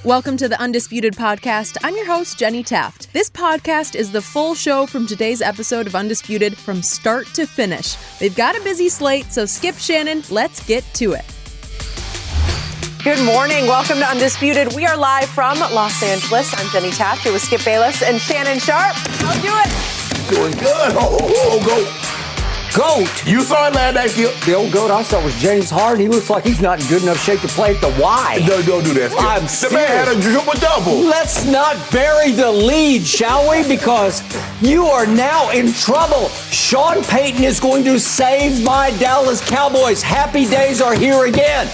Welcome to the Undisputed podcast. I'm your host, Jenny Taft. This podcast is the full show from today's episode of Undisputed from start to finish. They've got a busy slate, so skip Shannon. Let's get to it. Good morning. Welcome to Undisputed. We are live from Los Angeles. I'm Jenny Taft here with Skip Bayless and Shannon Sharpe. How's it doing? Doing good. Oh, go. Goat. You saw it last night, Skip. The old goat I saw was James Harden. He looks like he's not in good enough shape to play at the Y. No, don't do that, Skip. The man had a triple-double. Let's not bury the lead, shall we? Because you are now in trouble. Sean Payton is going to save my Dallas Cowboys. Happy days are here again.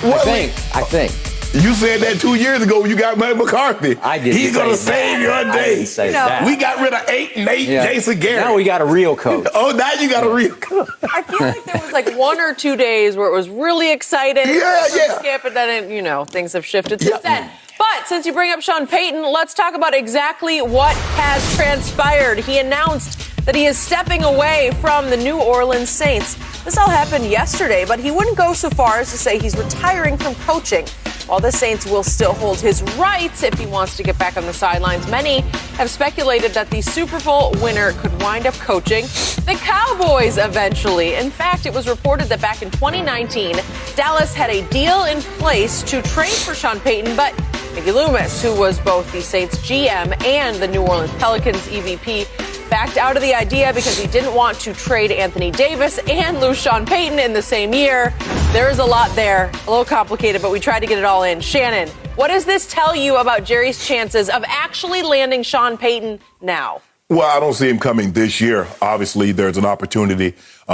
I think. You said that 2 years ago when you got McCarthy. I did. He's going to save your day. I didn't say that. We got rid of 8 and 8 Jason Garrett. Now we got a real coach. Oh, now you got a real coach. I feel like there was like 1 or 2 days where it was really exciting. Skip, and then, things have shifted since then. But since you bring up Sean Payton, let's talk about exactly what has transpired. He announced that he is stepping away from the New Orleans Saints. This all happened yesterday, but he wouldn't go so far as to say he's retiring from coaching. While the Saints will still hold his rights if he wants to get back on the sidelines, many have speculated that the Super Bowl winner could wind up coaching the Cowboys eventually. In fact, it was reported that back in 2019, Dallas had a deal in place to trade for Sean Payton, but Mickey Loomis, who was both the Saints GM and the New Orleans Pelicans EVP, backed out of the idea because he didn't want to trade Anthony Davis and lose Sean Payton in the same year. There is a lot there, a little complicated, but we tried to get it all in. Shannon, what does this tell you about Jerry's chances of actually landing Sean Payton now? Well, I don't see him coming this year. Obviously, there's an opportunity.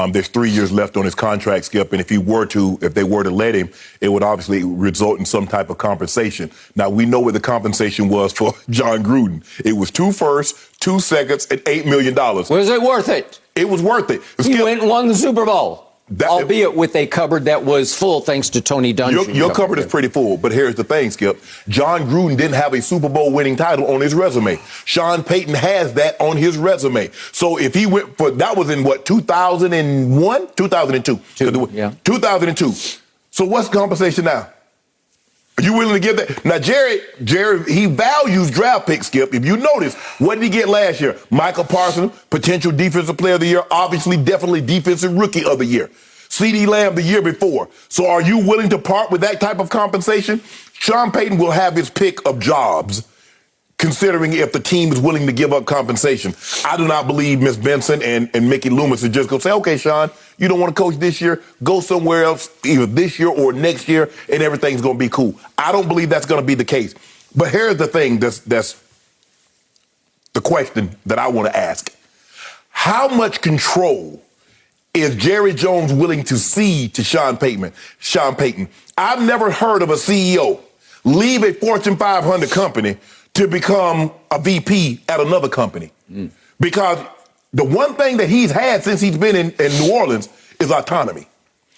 There's 3 years left on his contract, Skip, and if they were to let him, it would obviously result in some type of compensation. Now, we know what the compensation was for John Gruden. It was 2 firsts, 2 seconds, and $8 million. Was it worth it? It was worth it. He went and won the Super Bowl. Albeit with a cupboard that was full thanks to Tony Dungy. Your cupboard is pretty full, but here's the thing, Skip. John Gruden didn't have a Super Bowl winning title on his resume. Sean Payton has that on his resume. So if he went for, that was in what, 2001? 2002. 2002. So what's the compensation now? Are you willing to give that? Now, Jerry, he values draft picks, Skip. If you notice, what did he get last year? Michael Parsons, potential defensive player of the year, obviously, definitely defensive rookie of the year. CeeDee Lamb the year before. So are you willing to part with that type of compensation? Sean Payton will have his pick of jobs, considering if the team is willing to give up compensation. I do not believe Ms. Benson and Mickey Loomis are just going to say, okay, Sean, you don't want to coach this year, go somewhere else, either this year or next year, and everything's going to be cool. I don't believe that's going to be the case. But here's the thing, that's the question that I want to ask. How much control is Jerry Jones willing to cede to Sean Payton? I've never heard of a CEO leave a Fortune 500 company to become a VP at another company. Because the one thing that he's had since he's been in New Orleans is autonomy.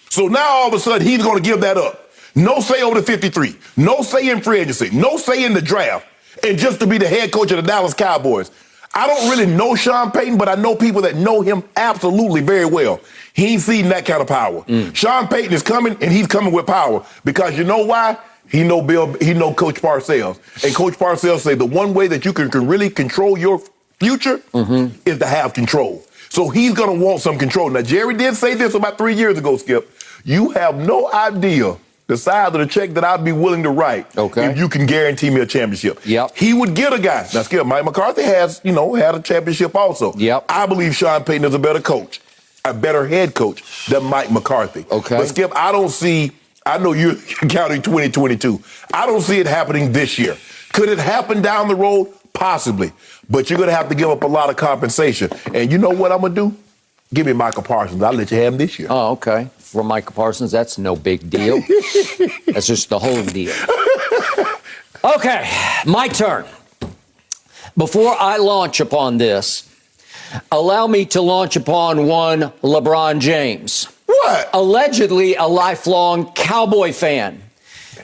So now all of a sudden he's going to give that up. No say over the 53, no say in free agency, no say in the draft, and just to be the head coach of the Dallas Cowboys. I don't really know Sean Payton, but I know people that know him absolutely very well. He ain't seen that kind of power. Sean Payton is coming, and he's coming with power because you know why? He know Coach Parcells. And Coach Parcells say the one way that you can really control your future is to have control. So he's going to want some control. Now, Jerry did say this about 3 years ago, Skip. You have no idea the size of the check that I'd be willing to write if you can guarantee me a championship. He would get a guy. Now, Skip, Mike McCarthy has, had a championship also. I believe Sean Payton is a better coach, a better head coach than Mike McCarthy. But, Skip, I know you're counting 2022. I don't see it happening this year. Could it happen down the road? Possibly. But you're going to have to give up a lot of compensation. And you know what I'm going to do? Give me Michael Parsons. I'll let you have him this year. Oh, okay. For Michael Parsons, that's no big deal. That's just the whole deal. Okay, my turn. Before I launch upon this, allow me to launch upon one LeBron James. What? Allegedly a lifelong Cowboy fan.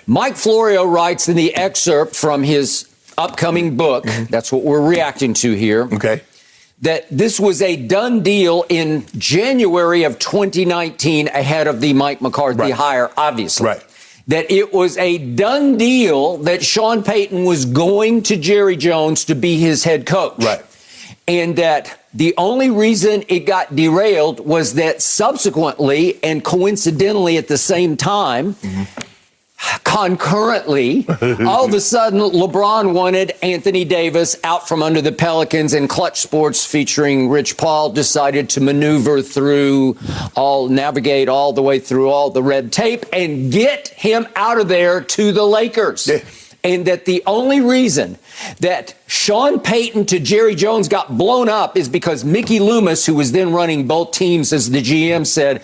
Mike Florio writes in the excerpt from his upcoming book, that's what we're reacting to here, that this was a done deal in January of 2019 ahead of the Mike McCarthy hire, obviously. that it was a done deal that Sean Payton was going to Jerry Jones to be his head coach. Right. And that the only reason it got derailed was that subsequently and coincidentally at the same time, concurrently, all of a sudden, LeBron wanted Anthony Davis out from under the Pelicans, and Clutch Sports featuring Rich Paul decided to navigate all the way through all the red tape and get him out of there to the Lakers. Yeah. And that the only reason that Sean Payton to Jerry Jones got blown up is because Mickey Loomis, who was then running both teams as the GM, said,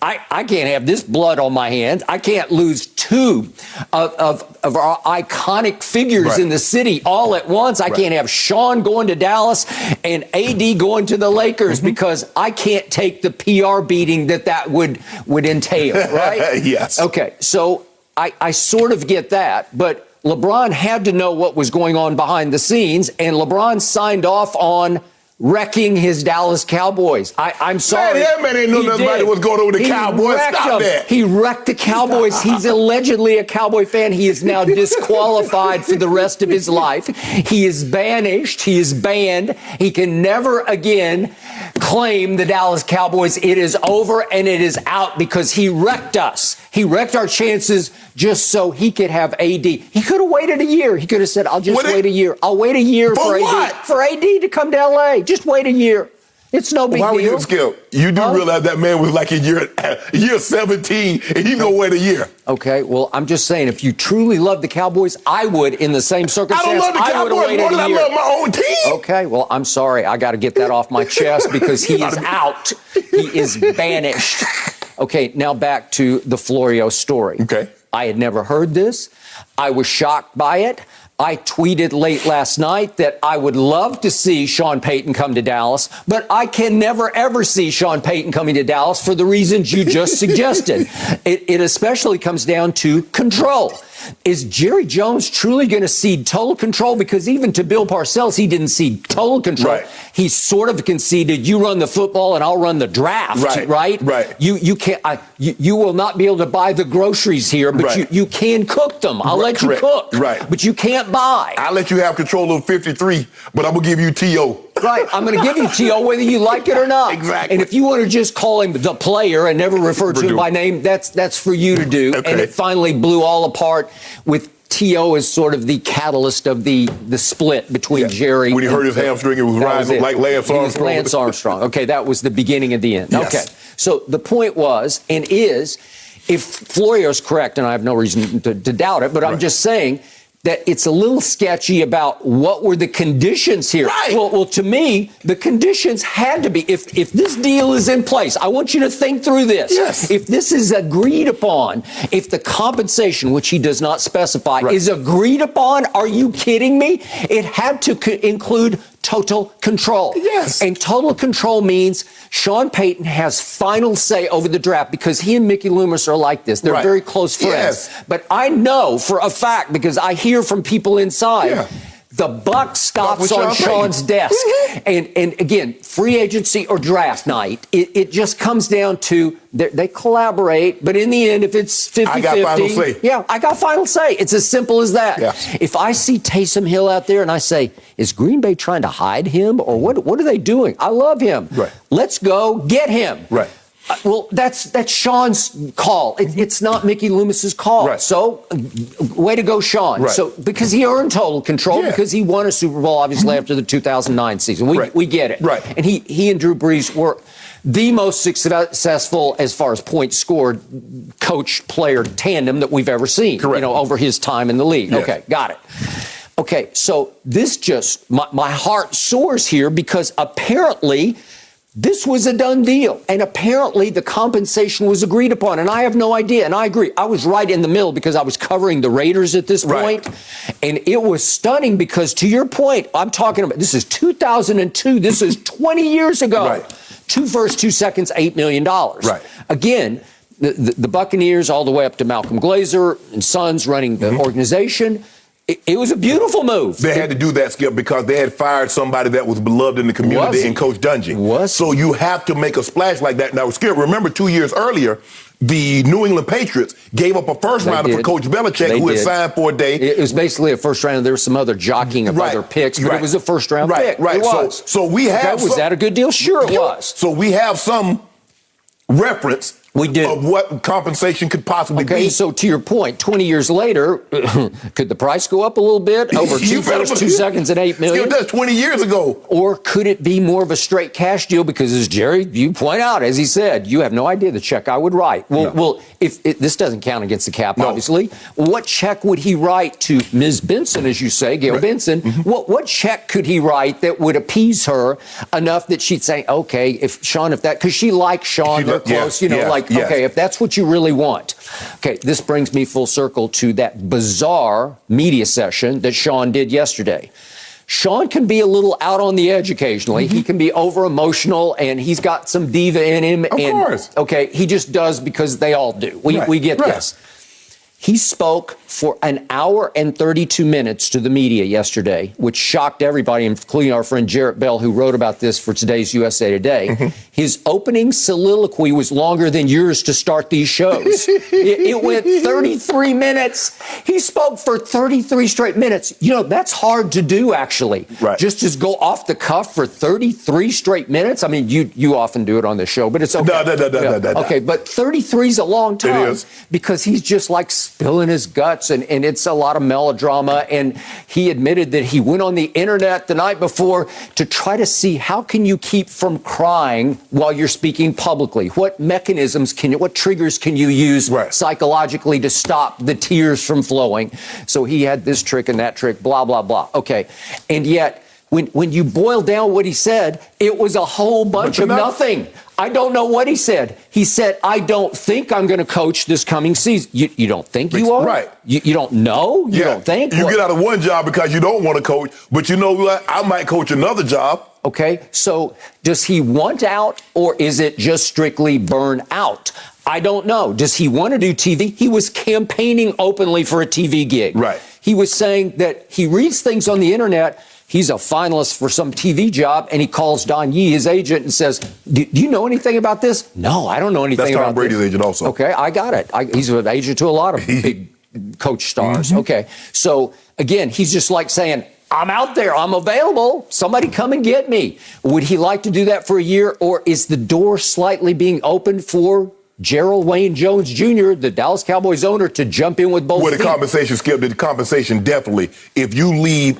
I can't have this blood on my hands. I can't lose two of our iconic figures in the city all at once. I can't have Sean going to Dallas and AD going to the Lakers because I can't take the PR beating that would entail, right? Yes. Okay, so I sort of get that, but LeBron had to know what was going on behind the scenes, and LeBron signed off on wrecking his Dallas Cowboys. I'm sorry. That man ain't know nothing about what's going on with the Cowboys. Stop that. He wrecked the Cowboys. He's allegedly a Cowboy fan. He is now disqualified for the rest of his life. He is banished. He is banned. He can never again claim the Dallas Cowboys. It is over and it is out because he wrecked us. He wrecked our chances just so he could have AD. He could have waited a year. He could have said, I'll just wait a year. I'll wait a year for AD. For AD to come to LA. Just wait a year. It's no big deal. Why would you, Skip? You do realize that man was like in year 17 and he gonna wait a year. Okay, well, I'm just saying, if you truly love the Cowboys, I would in the same circumstance. I don't love the Cowboys more than I love my own team. Okay, well, I'm sorry. I got to get that off my chest because he is out. He is banished. Okay, now back to the Florio story. Okay. I had never heard this. I was shocked by it. I tweeted late last night that I would love to see Sean Payton come to Dallas, but I can never, ever see Sean Payton coming to Dallas for the reasons you just suggested. It especially comes down to control. Is Jerry Jones truly going to cede total control? Because even to Bill Parcells, he didn't cede total control. Right. He sort of conceded, you run the football and I'll run the draft, right? Right. You can't. You will not be able to buy the groceries here, but you can cook them. I'll let you cook. Right. But you can't buy. I'll let you have control of 53, but I'm going to give you T.O. Right. I'm going to give you T.O. whether you like it or not. Exactly. And if you want to just call him the player and never refer to him by name, that's for you to do. Okay. And it finally blew all apart with T.O. as sort of the catalyst of the split between Jerry. When he hurt his hamstring, it was rising like Lance Armstrong. Lance Armstrong. Okay, that was the beginning of the end. Yes. Okay. So the point was and is, if Florio's correct, and I have no reason to doubt it, but I'm just saying that it's a little sketchy about what were the conditions here. Right. Well, to me, the conditions had to be, if this deal is in place, I want you to think through this. Yes. If this is agreed upon, if the compensation, which he does not specify, is agreed upon, are you kidding me? It had to include total control. Yes. And total control means Sean Payton has final say over the draft because he and Mickey Loomis are like this. They're very close friends. Yes. But I know for a fact, because I hear from people inside, the buck stops on Sean's desk. And again, free agency or draft night, it just comes down to they collaborate. But in the end, if it's 50-50, I got final say. Yeah, I got final say. It's as simple as that. Yeah. If I see Taysom Hill out there and I say, is Green Bay trying to hide him? Or what are they doing? I love him. Right. Let's go get him. Right. Well, that's Sean's call. It's not Mickey Loomis's call. Right. So, way to go, Sean. Right. So, because he earned total control, because he won a Super Bowl, obviously, after the 2009 season. We get it. Right. And he and Drew Brees were the most successful, as far as points scored, coach-player tandem that we've ever seen. Correct. Over his time in the league. Yes. Okay, got it. Okay, so this just, my heart soars here because apparently this was a done deal, and apparently the compensation was agreed upon, and I have no idea, and I agree. I was right in the middle because I was covering the Raiders at this point, and it was stunning because, to your point, I'm talking about, this is 2002, this is 20 years ago. Right. 2 firsts, 2 seconds, $8 million. Right. Again, the Buccaneers all the way up to Malcolm Glazer and Sons running the organization. It was a beautiful move. They had to do that, Skip, because they had fired somebody that was beloved in the community in Coach Dungy. So you have to make a splash like that. Now, Skip, remember 2 years earlier, the New England Patriots gave up a first rounder for Coach Belichick, who had signed for a day. It was basically a first round. There was some other jockeying of other picks, but it was a first round pick. Right. It was. So we have. Was that a good deal? Sure, it was. So we have some reference. We do. Of what compensation could possibly be. Okay, so to your point, 20 years later, could the price go up a little bit over 2 seconds and $8 million? That's 20 years ago. Or could it be more of a straight cash deal? Because as Jerry, you point out, as he said, you have no idea the check I would write. Well, if this doesn't count against the cap, obviously, what check would he write to Ms. Benson, as you say, Gail Benson? What check could he write that would appease her enough that she'd say, okay, if that, because she likes Sean, they're close, okay, if that's what you really want. Okay, this brings me full circle to that bizarre media session that Sean did yesterday. Sean can be a little out on the edge occasionally. He can be over emotional, and he's got some diva in him. Of course. Okay, he just does because they all do. We get this. He spoke for an hour and 32 minutes to the media yesterday, which shocked everybody, including our friend Jarrett Bell, who wrote about this for today's USA Today. His opening soliloquy was longer than yours to start these shows. It went 33 minutes. He spoke for 33 straight minutes. You know, that's hard to do, actually. Right. Just go off the cuff for 33 straight minutes. I mean, you often do it on the show, but it's okay. No. Okay, but 33 is a long time. It is. Because he's just like spilling his guts, and it's a lot of melodrama. And he admitted that he went on the internet the night before to try to see how can you keep from crying while you're speaking publicly. What mechanisms what triggers can you use psychologically to stop the tears from flowing? So he had this trick and that trick, blah, blah, blah. Okay. And yet, when you boil down what he said, it was a whole bunch of nothing. I don't know what he said. He said, I don't think I'm going to coach this coming season. You don't think you are? Right. You don't know? You don't think? You get out of one job because you don't want to coach, but you know what? I might coach another job. Okay, so does he want out, or is it just strictly burn out? I don't know. Does he want to do TV? He was campaigning openly for a TV gig. Right. He was saying that he reads things on the internet. He's a finalist for some TV job, and he calls Don Yee, his agent, and says, do you know anything about this? No, I don't know anything about this. That's Tom Brady's agent also. Okay, I got it. He's an agent to a lot of big coach stars. Okay, so again, he's just like saying, I'm out there, I'm available, somebody come and get me. Would he like to do that for a year, or is the door slightly being opened for Gerald Wayne Jones Jr., the Dallas Cowboys owner, to jump in with both feet? With the compensation, Skip, the compensation definitely. If you leave,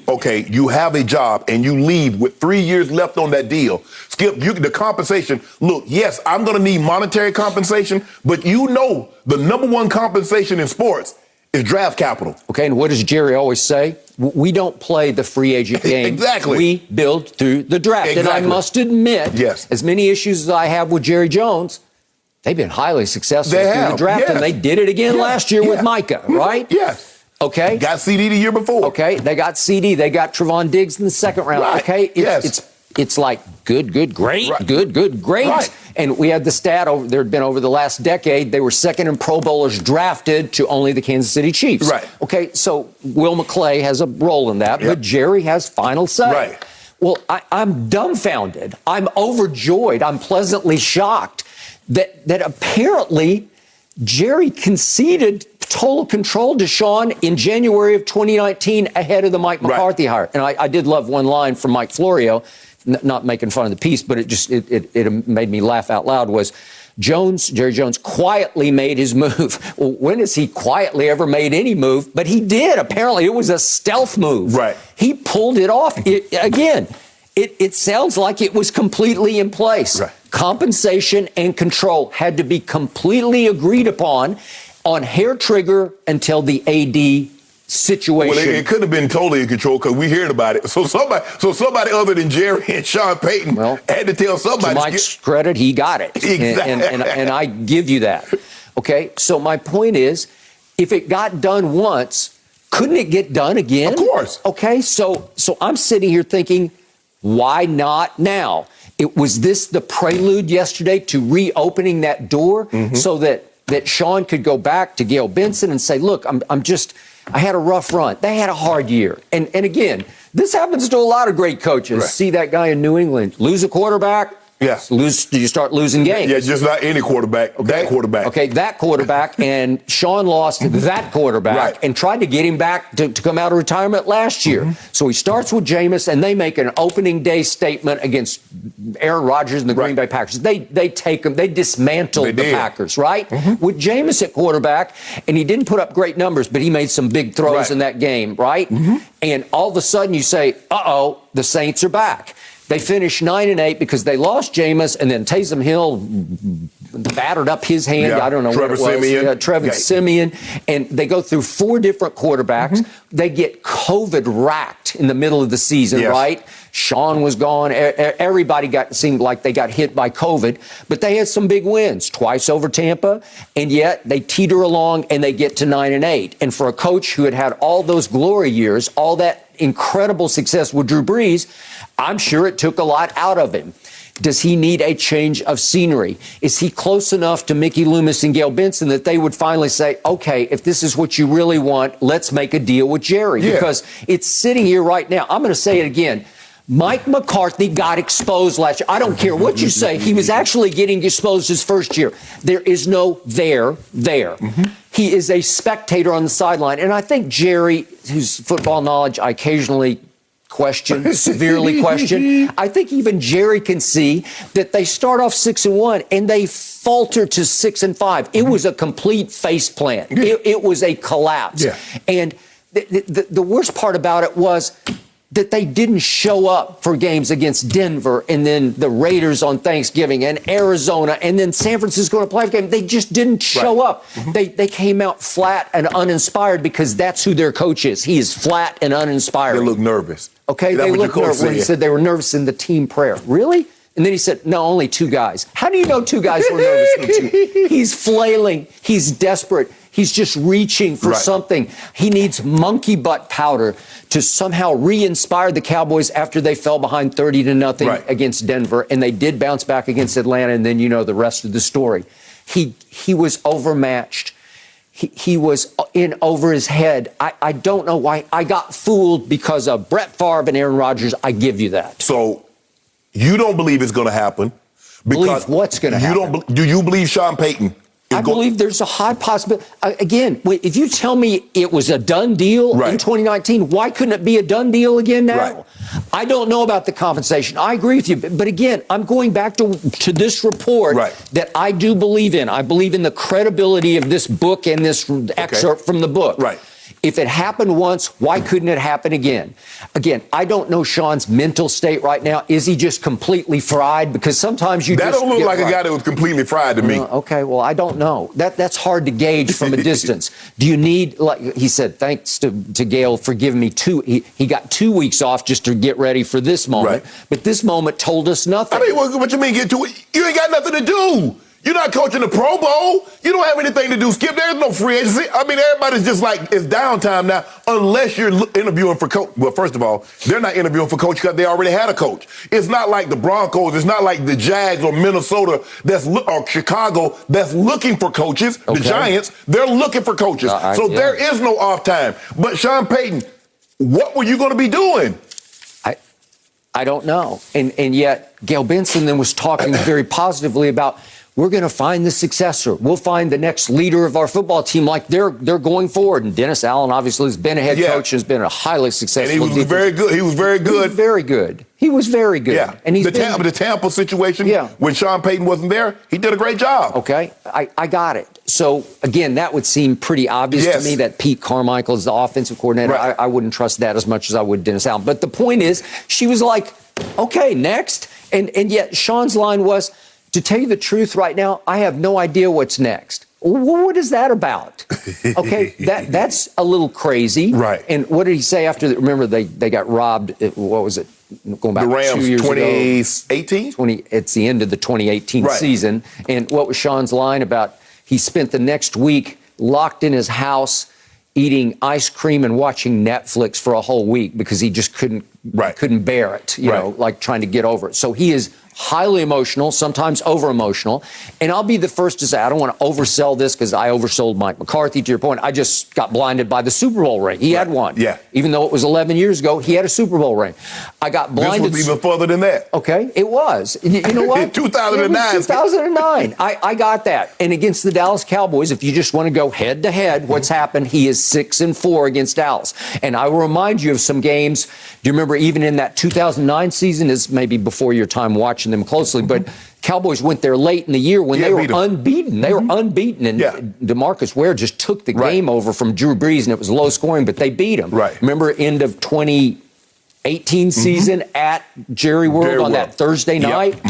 you have a job and you leave with 3 years left on that deal, Skip, the compensation, look, yes, I'm going to need monetary compensation, but the number one compensation in sports is draft capital. Okay, and what does Jerry always say? We don't play the free agent game. Exactly. We build through the draft. Exactly. And I must admit, as many issues as I have with Jerry Jones, they've been highly successful through the draft, and they did it again last year with Micah, right? Yes. Okay. Got CD the year before. Okay, they got CD. They got Trevon Diggs in the second round. Right. Okay, it's like good, great, right. good, great. Right. And we had the stat there had been over the last decade, they were second in Pro Bowlers drafted to only the Kansas City Chiefs. Right. Okay, so Will McClay has a role in that, but Jerry has final say. Right. Well, I'm dumbfounded. I'm overjoyed. I'm pleasantly shocked that apparently Jerry conceded total control to Sean in January of 2019 ahead of the Mike McCarthy hire. And I did love one line from Mike Florio, not making fun of the piece, but it made me laugh out loud, was Jerry Jones quietly made his move. Well, when has he quietly ever made any move? But he did. Apparently it was a stealth move. Right. He pulled it off. It sounds like it was completely in place. Right. Compensation and control had to be completely agreed upon on hair trigger until the AD situation. Well, it couldn't have been totally in control because we heard about it. So somebody other than Jerry and Sean Payton had to tell somebody. To Mike's credit, he got it. Exactly. And I give you that. Okay, so my point is, if it got done once, couldn't it get done again? Of course. Okay, so I'm sitting here thinking, why not now? Was this the prelude yesterday to reopening that door so that that Sean could go back to Gayle Benson and say, look, I had a rough run. They had a hard year. And again, this happens to a lot of great coaches. Right. See that guy in New England, lose a quarterback. Yeah. You start losing games. Yeah, just not any quarterback. Okay. That quarterback. Okay, that quarterback. And Sean lost that quarterback and tried to get him back to come out of retirement last year. So he starts with Jameis, and they make an opening day statement against Aaron Rodgers and the Green Bay Packers. They take him. They dismantled the Packers, right? With Jameis at quarterback, and he didn't put up great numbers, but he made some big throws in that game, right? And all of a sudden you say, uh-oh, the Saints are back. They finished 9-8 because they lost Jameis, and then Taysom Hill battered up his hand. I don't know what it was. Trevor Siemian. And they go through 4 different quarterbacks. They get COVID racked in the middle of the season, right? Sean was gone. Everybody seemed like they got hit by COVID, but they had some big wins, twice over Tampa, and yet they teeter along and they get to 9-8. And for a coach who had all those glory years, all that incredible success with Drew Brees, I'm sure it took a lot out of him. Does he need a change of scenery? Is he close enough to Mickey Loomis and Gayle Benson that they would finally say, okay, if this is what you really want, let's make a deal with Jerry? Because it's sitting here right now. I'm going to say it again. Mike McCarthy got exposed last year. I don't care what you say. He was actually getting exposed his first year. There is no there. He is a spectator on the sideline. And I think Jerry, whose football knowledge I occasionally severely question, I think even Jerry can see that they start off 6-1 and they falter to 6-5. It was a complete face plant. It was a collapse. And the worst part about it was that they didn't show up for games against Denver and then the Raiders on Thanksgiving and Arizona and then San Francisco in a playoff game. They just didn't show up. They came out flat and uninspired because that's who their coach is. He is flat and uninspired. They look nervous. Okay, they look nervous. When he said they were nervous in the team prayer. Really? And then he said, no, only 2 guys. How do you know 2 guys were nervous in the team? He's flailing. He's desperate. He's just reaching for something. He needs monkey butt powder to somehow re-inspire the Cowboys after they fell behind 30-0 against Denver. And they did bounce back against Atlanta. And then you know the rest of the story. He was overmatched. He was in over his head. I don't know why. I got fooled because of Brett Favre and Aaron Rodgers. I give you that. So you don't believe it's going to happen? Believe what's going to happen? Do you believe Sean Payton? I believe there's a high possibility. Again, if you tell me it was a done deal in 2019, why couldn't it be a done deal again now? I don't know about the compensation. I agree with you. But again, I'm going back to this report that I do believe in. I believe in the credibility of this book and this excerpt from the book. If it happened once, why couldn't it happen again? Again, I don't know Sean's mental state right now. Is he just completely fried? Because sometimes that don't look like a guy that was completely fried to me. Okay, well, I don't know. That's hard to gauge from a distance. Do you need, like he said, thanks to Gayle for giving me he got 2 weeks off just to get ready for this moment. But this moment told us nothing. I mean, what you mean get to it? You ain't got nothing to do. You're not coaching the Pro Bowl. You don't have anything to do. Skip, there's no free agency. I mean, everybody's just like, it's downtime now, unless you're interviewing for coach. Well, first of all, they're not interviewing for coach because they already had a coach. It's not like the Broncos. It's not like the Jags or Minnesota or Chicago that's looking for coaches. The Giants, they're looking for coaches. There is no off time. But Sean Payton, what were you going to be doing? I don't know. And yet, Gayle Benson then was talking very positively about, we're going to find the successor. We'll find the next leader of our football team like they're going forward. And Dennis Allen obviously has been a head coach, has been a highly successful. And he was very good. He was very good. He was very good. Yeah. And the Tampa situation, when Sean Payton wasn't there, he did a great job. Okay. I got it. So, again, that would seem pretty obvious to me that Pete Carmichael is the offensive coordinator. I wouldn't trust that as much as I would Dennis Allen. But the point is, she was like, okay, next. And yet Sean's line was, to tell you the truth right now, I have no idea what's next. What is that about? Okay, that's a little crazy. And what did he say after? Remember, they got robbed. What was it? Going back the Rams, 2 years 2018? ago. It's the end of the 2018 season. And what was Sean's line about? He spent the next week locked in his house eating ice cream and watching Netflix for a whole week because he just couldn't bear it, you know, like trying to get over it. So he is highly emotional, sometimes over-emotional. And I'll be the first to say, I don't want to oversell this because I oversold Mike McCarthy, to your point. I just got blinded by the Super Bowl ring. He had one. Yeah. Even though it was 11 years ago, he had a Super Bowl ring. I got blinded. This was even further than that. Okay, it was. You know what? In 2009. 2009. I got that. And against the Dallas Cowboys, if you just want to go head-to-head, what's happened, he is 6-4 against Dallas. And I will remind you of some games. Do you remember even in that 2009 season, is maybe before your time watching them closely, but Cowboys went there late in the year when they were unbeaten. They were unbeaten, and DeMarcus Ware just took the game over from Drew Brees, and it was low scoring, but they beat him. Right. Remember end of 2018 season at Jerry World on that Thursday night?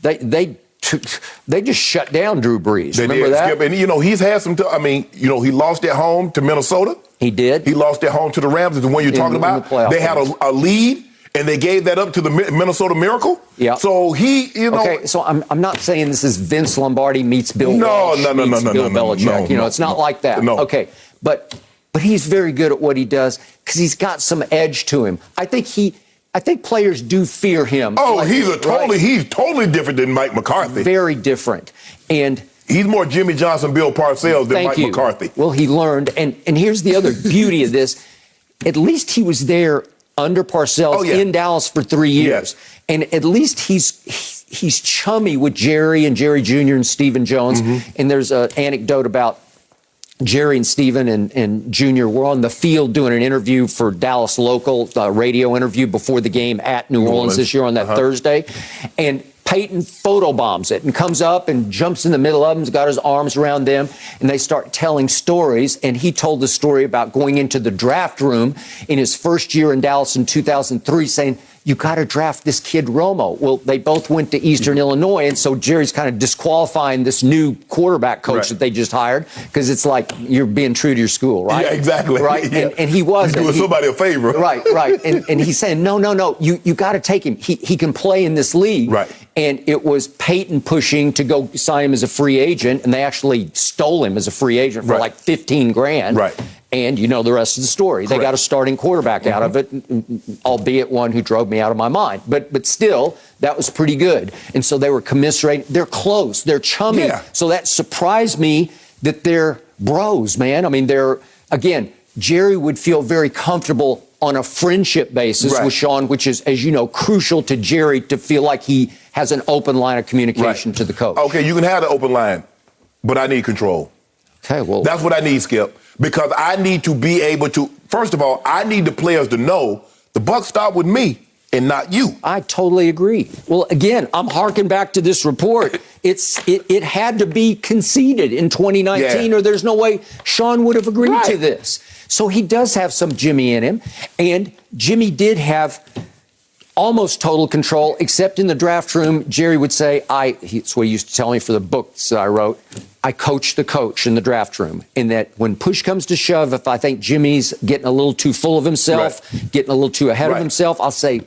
They just shut down Drew Brees. Remember that? Skip. And, he's had some, he lost at home to Minnesota. He did. He lost at home to the Rams, the one you're talking about. They had a lead, and they gave that up to the Minnesota Miracle. Yeah. So Okay, so I'm not saying this is Vince Lombardi meets Bill Walsh No, Bill Belichick. It's not like that. No. Okay, but he's very good at what he does because he's got some edge to him. I think players do fear him. Oh, he's totally different than Mike McCarthy. Very different. And he's more Jimmy Johnson, Bill Parcells than Mike McCarthy. Well, he learned. And here's the other beauty of this. At least he was there under Parcells in Dallas for 3 years. Yes. And at least he's chummy with Jerry and Jerry Jr. and Stephen Jones. And there's an anecdote about Jerry and Stephen and Jr. were on the field doing an interview for Dallas local radio interview before the game at New Orleans this year on that Thursday. And Payton photobombs it and comes up and jumps in the middle of them, has got his arms around them, and they start telling stories. And he told the story about going into the draft room in his first year in Dallas in 2003 saying, you got to draft this kid Romo. Well, they both went to Eastern Illinois, and so Jerry's kind of disqualifying this new quarterback coach that they just hired because it's like you're being true to your school, right? Yeah, exactly. Right, Yeah. And he wasn't. You're doing somebody a favor. Right. And he's saying, no, you got to take him. He can play in this league. Right. And it was Payton pushing to go sign him as a free agent, and they actually stole him as a free agent for like $15,000. Right. And you know the rest of the story. Correct. They got a starting quarterback out of it, albeit one who drove me out of my mind. But still, that was pretty good. And so they were commiserating. They're close. They're chummy. Yeah. So that surprised me that they're bros, man. I mean, again, Jerry would feel very comfortable on a friendship basis with Sean, which is, as you know, crucial to Jerry to feel like he has an open line of communication to the coach. Okay, you can have the open line, but I need control. Okay, well. That's what I need, Skip, because I need to be able to, first of all, I need the players to know the buck stopped with me and not you. I totally agree. Well, again, I'm harking back to this report. It had to be conceded in 2019 or there's no way Sean would have agreed to this. So he does have some Jimmy in him, and Jimmy did have almost total control, except in the draft room. Jerry would say, it's what he used to tell me for the books that I wrote, I coach the coach in the draft room, in that when push comes to shove, if I think Jimmy's getting a little too full of himself, getting a little too ahead of himself, I'll say,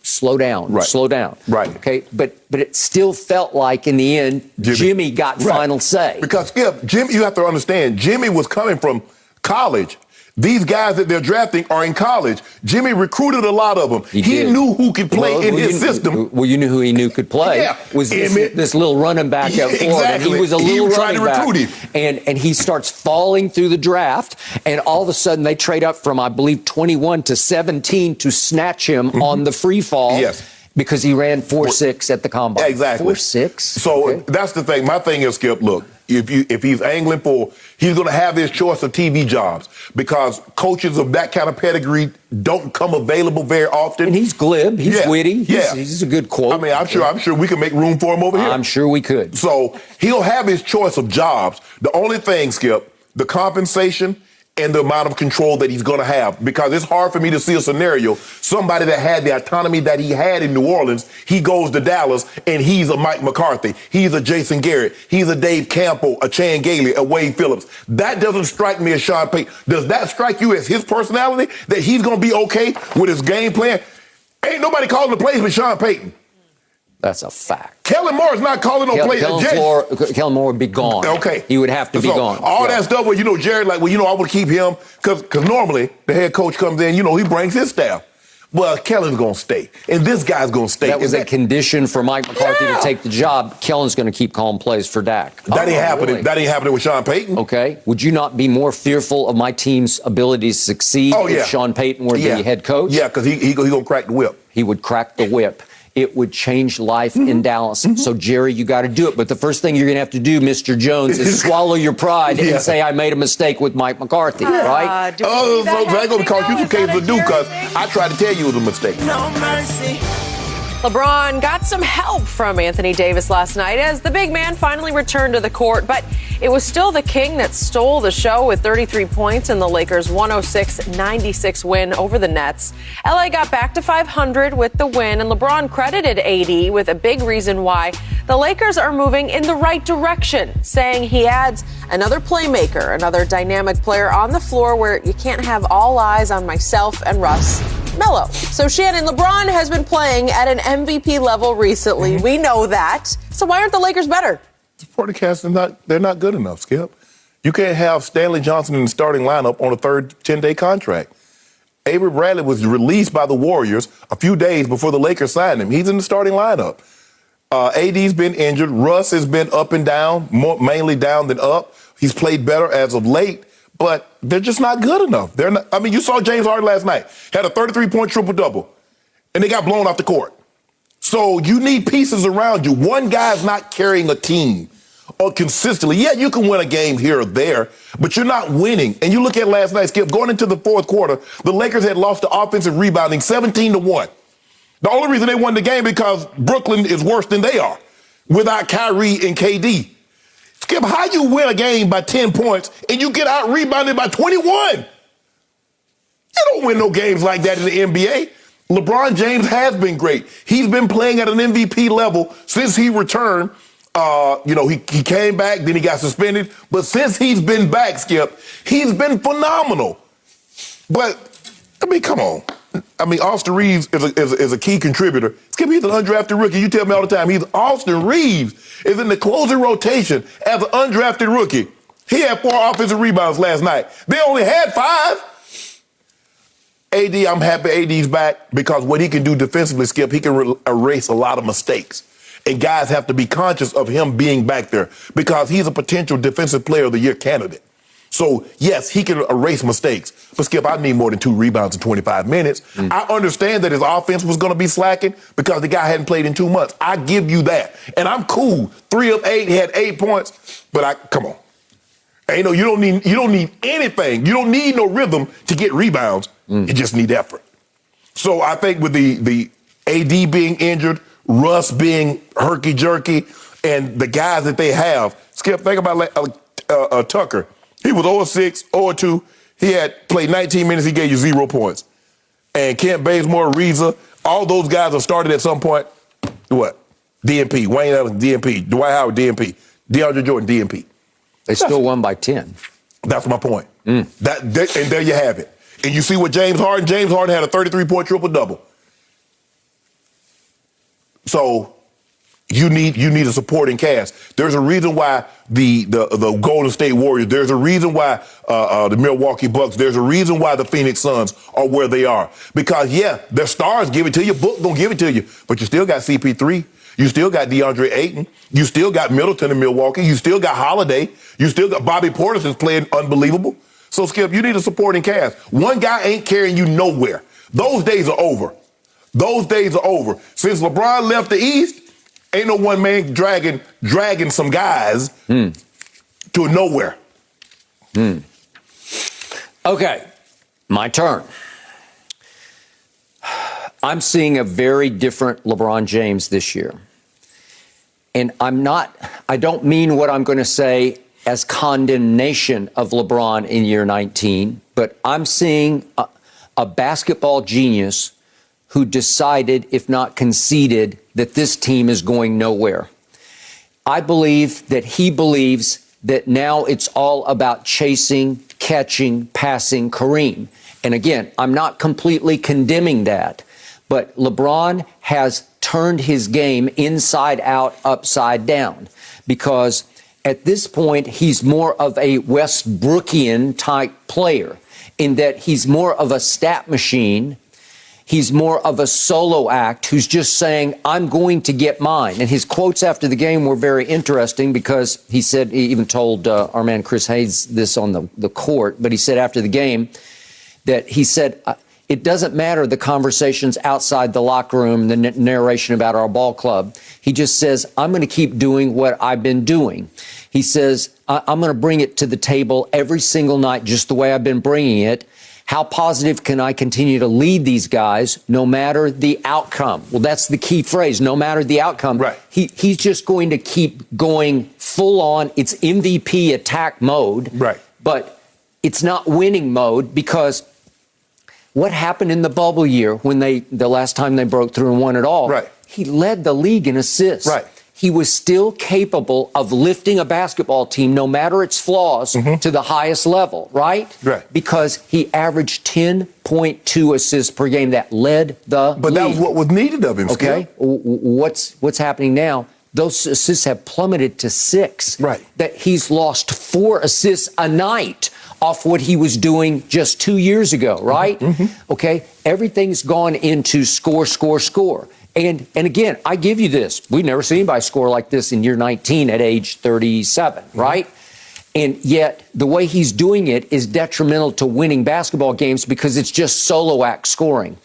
slow down, slow down. Okay, but it still felt like in the end, Jimmy got final say. Because, Skip, Jimmy, you have to understand, Jimmy was coming from college. These guys that they're drafting are in college. Jimmy recruited a lot of them. He knew who could play in his system. Well, you knew who he knew could play. Was this little running back up forward. And he was a little running back. And he starts falling through the draft. And all of a sudden they trade up from, I believe, 21 to 17 to snatch him on the free fall. Because he ran 4.6 at the combine. Exactly. 4.6. So that's the thing. My thing is, Skip, look, if he's angling for, he's going to have his choice of TV jobs because coaches of that kind of pedigree don't come available very often. And he's glib. He's witty. He's a good quote. I mean, I'm sure we can make room for him over here. I'm sure we could. So he'll have his choice of jobs. The only thing, Skip, the compensation and the amount of control that he's going to have, because it's hard for me to see a scenario, somebody that had the autonomy that he had in New Orleans, he goes to Dallas, and he's a Mike McCarthy, he's a Jason Garrett, he's a Dave Campo, a Chan Gailey, a Wade Phillips. That doesn't strike me as Sean Payton. Does that strike you as his personality, that he's going to be okay with his game plan? Ain't nobody calling the plays but Sean Payton. That's a fact. Kellen Moore's not calling no plays. Kellen Moore would be gone. Okay. He would have to be gone. All that stuff where, Jared, I would keep him, because normally the head coach comes in, he brings his staff. Well, Kellen's going to stay, and this guy's going to stay. That was a condition for Mike McCarthy to take the job. Kellen's going to keep calling plays for Dak. That ain't happening. Really? That ain't happening with Sean Payton. Okay. Would you not be more fearful of my team's ability to succeed if Sean Payton were the head coach? Yeah, because he going to crack the whip. He would crack the whip. It would change life in Dallas. So, Jerry, you got to do it. But the first thing you're going to have to do, Mr. Jones, is swallow your pride and say, I made a mistake with Mike McCarthy, right? So I'm going to call you some cases to do because I tried to tell you it was a mistake. No mercy. LeBron got some help from Anthony Davis last night as the big man finally returned to the court, but it was still the King that stole the show with 33 points in the Lakers' 106-96 win over the Nets. LA got back to 500 with the win, and LeBron credited AD with a big reason why the Lakers are moving in the right direction, saying he adds another playmaker, another dynamic player on the floor where you can't have all eyes on myself and Russ. Mellow. So, Shannon, LeBron has been playing at an MVP level recently. We know that. So why aren't the Lakers better? The cast they're not good enough, Skip. You can't have Stanley Johnson in the starting lineup on a third 10-day contract. Avery Bradley was released by the Warriors a few days before the Lakers signed him. He's in the starting lineup. AD's been injured. Russ has been up and down, mainly down than up. He's played better as of late, but they're just not good enough. They're not. I mean, you saw James Harden last night. Had a 33-point triple-double, and they got blown off the court. So you need pieces around you. One guy's not carrying a team or consistently. Yeah, you can win a game here or there, but you're not winning. And you look at last night, Skip, going into the fourth quarter, the Lakers had lost the offensive rebounding 17-1. The only reason they won the game because Brooklyn is worse than they are without Kyrie and KD. Skip, how you win a game by 10 points and you get out-rebounded by 21? You don't win no games like that in the NBA. LeBron James has been great. He's been playing at an MVP level since he returned. He came back, then he got suspended. But since he's been back, Skip, he's been phenomenal. But, I mean, come on. I mean, Austin Reeves is a key contributor. Skip, he's an undrafted rookie. You tell me all the time. Austin Reeves is in the closing rotation as an undrafted rookie. He had 4 offensive rebounds last night. They only had 5. AD, I'm happy AD's back because what he can do defensively, Skip, he can erase a lot of mistakes. And guys have to be conscious of him being back there because he's a potential defensive player of the year candidate. So, yes, he can erase mistakes. But, Skip, I need more than 2 rebounds in 25 minutes. I understand that his offense was going to be slacking because the guy hadn't played in 2 months. I give you that. And I'm cool. 3 of 8, he had 8 points. But come on. You don't need anything. You don't need no rhythm to get rebounds. You just need effort. So I think with the AD being injured, Russ being herky-jerky, and the guys that they have, Skip, think about Tucker. He was 0-6, 0-2. He had played 19 minutes. He gave you 0 points. And Kent Bazemore, Reza, all those guys have started at some point. What? DNP. Wayne Allen, DNP. Dwight Howard, DNP. DeAndre Jordan, DNP. They still won by 10. That's my point. And there you have it. And you see what James Harden had a 33-point triple-double. So you need a supporting cast. There's a reason why the Golden State Warriors, there's a reason why the Milwaukee Bucks, there's a reason why the Phoenix Suns are where they are. Because, yeah, their stars give it to you, Book gonna give it to you, but you still got CP3. You still got DeAndre Ayton. You still got Middleton in Milwaukee. You still got Holiday. You still got Bobby Portis is playing unbelievable. So, Skip, you need a supporting cast. One guy ain't carrying you nowhere. Those days are over. Those days are over. Since LeBron left the East, ain't no one man dragging some guys to nowhere. Okay, my turn. I'm seeing a very different LeBron James this year. And I don't mean what I'm going to say as condemnation of LeBron in year 19, but I'm seeing a basketball genius who decided, if not conceded, that this team is going nowhere. I believe that he believes that now it's all about chasing, catching, passing Kareem. And again, I'm not completely condemning that, but LeBron has turned his game inside out, upside down, because at this point, he's more of a Westbrookian type player in that he's more of a stat machine. He's more of a solo act who's just saying, I'm going to get mine. And his quotes after the game were very interesting because he said, he even told our man Chris Hayes this on the court, but he said after the game that he said, it doesn't matter the conversations outside the locker room, the narration about our ball club. He just says, I'm going to keep doing what I've been doing. He says, I'm going to bring it to the table every single night just the way I've been bringing it. How positive can I continue to lead these guys no matter the outcome? Well, that's the key phrase, no matter the outcome. Right. He's just going to keep going full on. It's MVP attack mode. Right. But it's not winning mode because what happened in the bubble year when the last time they broke through and won it all? Right. He led the league in assists. Right. He was still capable of lifting a basketball team, no matter its flaws, to the highest level, right? Right. Because he averaged 10.2 assists per game. That led the league. But that was what was needed of him, okay? Skip. What's happening now? Those assists have plummeted to 6. Right. That he's lost 4 assists a night off what he was doing just 2 years ago, right? Okay? Everything's gone into score. And again, I give you this. We've never seen anybody score like this in year 19 at age 37, right? And yet the way he's doing it is detrimental to winning basketball games because it's just solo act scoring.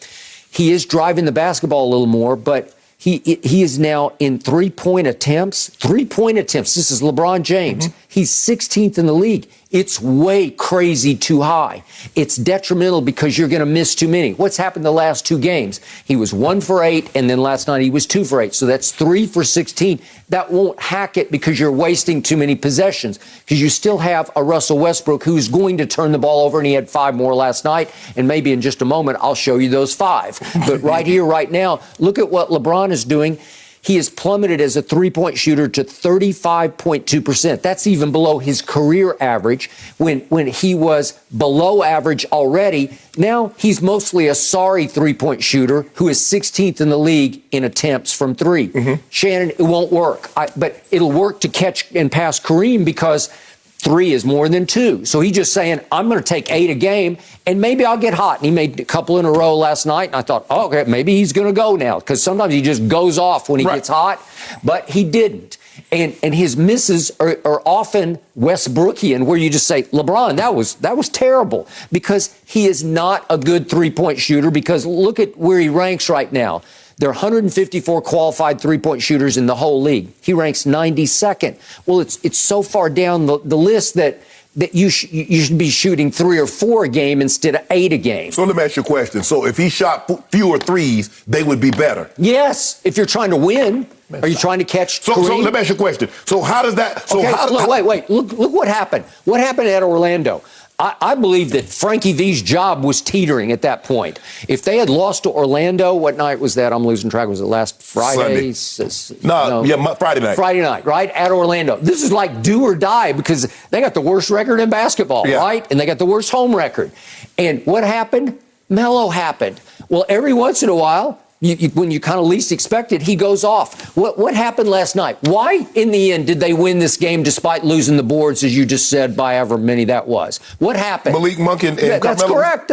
He is driving the basketball a little more, but he is now in 3-point attempts. 3-point attempts. This is LeBron James. He's 16th in the league. It's way crazy too high. It's detrimental because you're going to miss too many. What's happened the last 2 games? He was 1 for 8, and then last night he was 2 for 8. So that's 3 for 16. That won't hack it because you're wasting too many possessions. Because you still have a Russell Westbrook who's going to turn the ball over, and he had 5 more last night. And maybe in just a moment I'll show you those 5. But right here, right now, look at what LeBron is doing. He has plummeted as a 3-point shooter to 35.2%. That's even below his career average when he was below average already. Now he's mostly a sorry 3-point shooter who is 16th in the league in attempts from 3. Shannon, it won't work. But it'll work to catch and pass Kareem because 3 is more than 2. So he's just saying, I'm going to take 8 a game, and maybe I'll get hot. And he made a couple in a row last night, and I thought, oh, okay, maybe he's going to go now, because sometimes he just goes off when he gets hot. But he didn't. And his misses are often Westbrookian, where you just say, LeBron, that was terrible, because he is not a good 3-point shooter, because look at where he ranks right now. There are 154 qualified 3-point shooters in the whole league. He ranks 92nd. Well, it's so far down the list that you should be shooting 3 or 4 a game instead of 8 a game. So let me ask you a question. So if he shot fewer threes, they would be better? Yes, if you're trying to win. Are you trying to catch So let me ask you a question. So how does that... So okay, wait. Look what happened. What happened at Orlando? I believe that Frankie V's job was teetering at that point. If they had lost to Orlando, what night was that? I'm losing track. Was it last Friday? Friday night. Friday night, right? At Orlando. This is like do or die because they got the worst record in basketball, right? And they got the worst home record. And what happened? Melo happened. Well, every once in a while, when you kind of least expect it, he goes off. What happened last night? Why, in the end, did they win this game despite losing the boards, as you just said, by however many that was? What happened? Malik Monk and That's Carmelo. correct.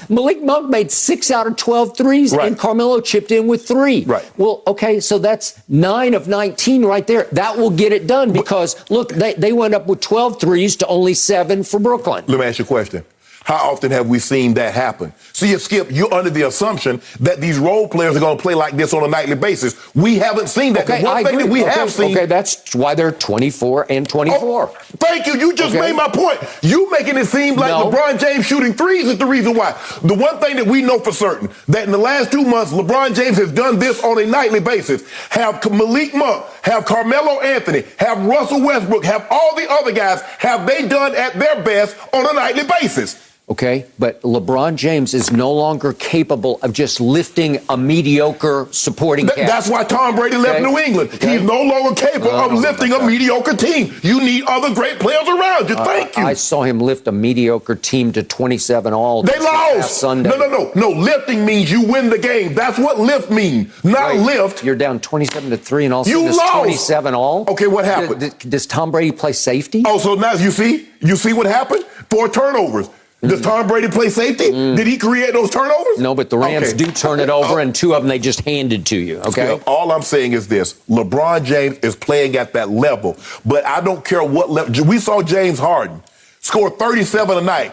Malik Monk made 6 out of 12 threes, and Carmelo chipped in with 3. Right. Well, okay, so that's 9 of 19 right there. That will get it done because, look, they went up with 12 threes to only 7 for Brooklyn. Let me ask you a question. How often have we seen that happen? See, Skip, you're under the assumption that these role players are going to play like this on a nightly basis. We haven't seen that. Okay, One thing that we have seen... Okay, that's why they're 24 and 24. Oh, thank you. You just made my point. You making it seem like LeBron James shooting threes is the reason why. The one thing that we know for certain, that in the last 2 months, LeBron James has done this on a nightly basis. Have Malik Monk, have Carmelo Anthony, have Russell Westbrook, have all the other guys, have they done at their best on a nightly basis? Okay, but LeBron James is no longer capable of just lifting a mediocre supporting cast. That's why Tom Brady left New England. He's no longer capable of lifting a mediocre team. You need other great players around you. Thank you. I saw him lift a mediocre team to 27 all. They lost. Sunday. No. Lifting means you win the game. That's what lift means, not lift. You're down 27-3 and all. You lost. 27 all. Okay, what happened? Does Tom Brady play safety? Oh, so now you see what happened? 4 turnovers. Does Tom Brady play safety? Did he create those turnovers? No, but the Rams do turn it over, and 2 of them they just handed to you, okay? All I'm saying is this. LeBron James is playing at that level, but I don't care what level. We saw James Harden score 37 a night.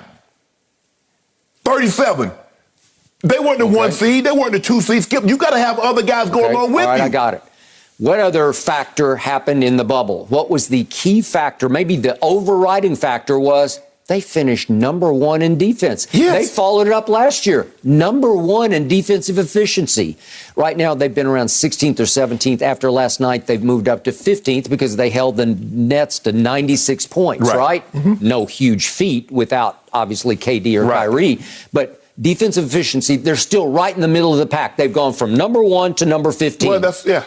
37. They weren't the 1 seed. They weren't the 2 seed. Skip, you got to have other guys go along with you. All right, I got it. What other factor happened in the bubble? What was the key factor? Maybe the overriding factor was they finished number 1 in defense. Yes. They followed it up last year. Number 1 in defensive efficiency. Right now, they've been around 16th or 17th. After last night, they've moved up to 15th because they held the Nets to 96 points, right? No huge feat without, obviously, KD or Kyrie. But defensive efficiency, they're still right in the middle of the pack. They've gone from number 1 to number 15. Well,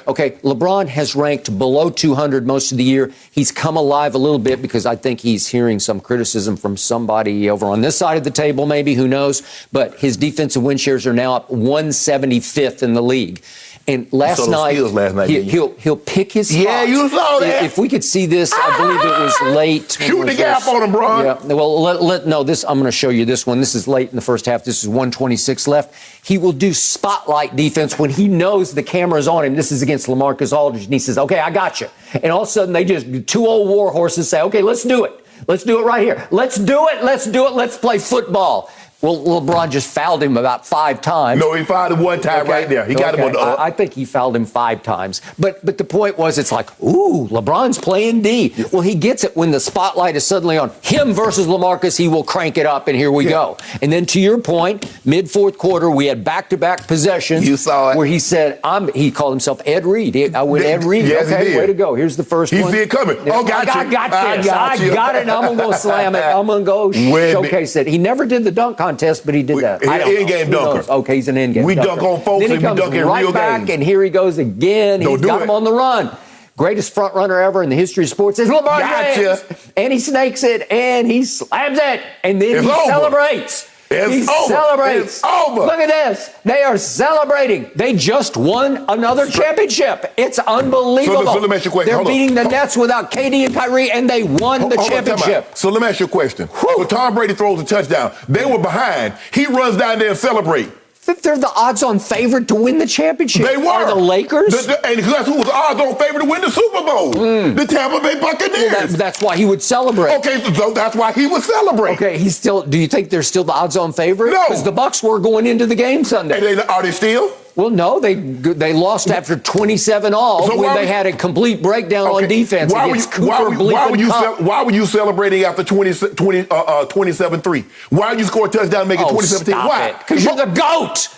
Okay, LeBron has ranked below 200 most of the year. He's come alive a little bit because I think he's hearing some criticism from somebody over on this side of the table, maybe, who knows. But his defensive win shares are now up 175th in the league. And last night, he'll pick his spots. Yeah, you saw that. If we could see this, I believe it was late. Shoot the gap on him, Bron. Yeah. Well, no, this I'm going to show you this one. This is late in the first half. This is 1:26 left. He will do spotlight defense when he knows the camera's on him. This is against LaMarcus Aldridge, and he says, "Okay, I got you." And all of a sudden, they just 2 old war horses say, "Okay, let's do it. Let's do it right here. Let's do it. Let's do it. Let's play football." Well, LeBron just fouled him about 5 times. No, he fouled him 1 time right there. He got him on the up. I think he fouled him 5 times. But the point was, it's like, ooh, LeBron's playing D. Well, he gets it when the spotlight is suddenly on him versus LaMarcus. He will crank it up, and here we go. And then to your point, mid-4th quarter, we had back-to-back possessions. You saw it. Where he said, he called himself Ed Reed. I went Ed Reed. Yes, okay, he did. Way to go. Here's the first one. He see it coming. Oh, got you. I got this. I got it, and I'm going to go slam it. I'm going to go showcase it. He never did the dunk contest, but he did that. In-game dunker. Okay, he's an in-game we dunker. Dunk on folks, then he comes dunk in right real back, games. and here he goes again. He's got him on the run. Greatest front runner ever in the history of sports is LeBron James. And he snakes it, and he slams it, and then he celebrates. He celebrates. It's over. Look at this. They are celebrating. They just won another championship. It's unbelievable. So let me ask you a question. They're beating the Nets without KD and Kyrie, and they won the championship. So let me ask you a question. So Tom Brady throws a touchdown. They were behind. He runs down there and celebrates. They're the odds-on favorite to win the championship. They were. Are the Lakers? And guess who was the odds-on favorite to win the Super Bowl? The Tampa Bay Buccaneers. Well, that's why he would celebrate. Okay, so that's why he would celebrate. Okay, do you think they're still the odds-on favorite? No. Because the Bucks were going into the game Sunday. Are they still? Well, no, they lost after 27 all when they had a complete breakdown on defense against Cooper Bleepen. Why were you celebrating after 27-3? Why did you score a touchdown and make it 27-3? Why? Because you're the GOAT.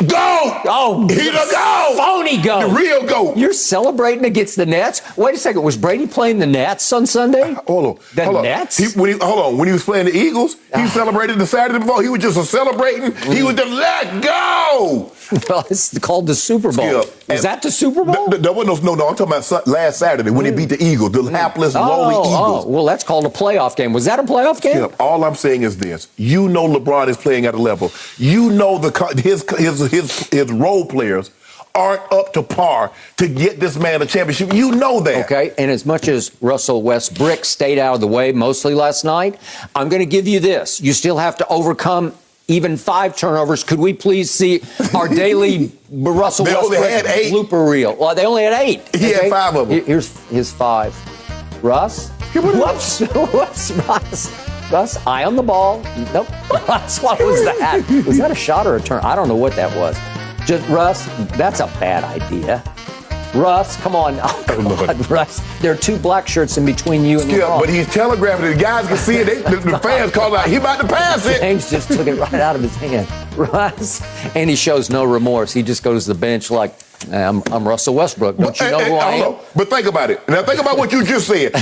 GOAT! Oh, he's the GOAT! Phony GOAT. The real GOAT. You're celebrating against the Nets? Wait a second. Was Brady playing the Nets on Sunday? Hold on. Nets? When he was playing the Eagles, he celebrated the Saturday before. He was just celebrating. He was just let go. Well, it's called the Super Bowl. Is that the Super Bowl? No, I'm talking about last Saturday when they beat the Eagles, the hapless, lowly Eagles. Well, that's called a playoff game. Was that a playoff game? Skip, all I'm saying is this. You know LeBron is playing at a level. You know his role players aren't up to par to get this man a championship. You know that. Okay, and as much as Russell Westbrook stayed out of the way mostly last night, I'm going to give you this. You still have to overcome even 5 turnovers. Could we please see our daily Russell Westbrook blooper reel? Well, they only had 8. He had 5 of them. Here's his 5. Russ? Whoops, Russ, eye on the ball. Nope. Russ, what was that? Was that a shot or a turn? I don't know what that was. Just Russ, that's a bad idea. Russ, come on. Oh, God, Russ. There are 2 black shirts in between you and LeBron. But he's telegraphing it. The guys can see it. The fans call out, he about to pass it. James just took it right out of his hand. Russ. And he shows no remorse. He just goes to the bench like, I'm Russell Westbrook. Don't you know who I am? But think about it. Now think about what you just said.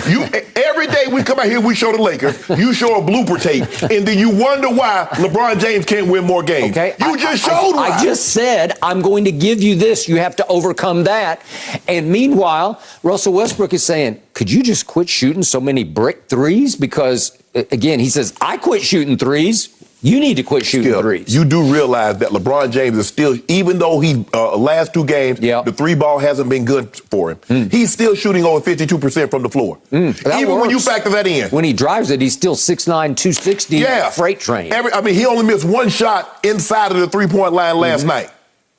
Every day we come out here, we show the Lakers. You show a blooper tape, and then you wonder why LeBron James can't win more games. Okay, you just showed why. I just said I'm going to give you this. You have to overcome that. And meanwhile, Russell Westbrook is saying, could you just quit shooting so many brick threes? Because, again, he says, I quit shooting threes. You need to quit shooting threes. You do realize that LeBron James is still, even though he last 2 games, the 3-ball hasn't been good for him. He's still shooting over 52% from the floor. Even when you factor that in. When he drives it, he's still 6'9", 260, freight train. He only missed 1 shot inside of the 3-point line last night.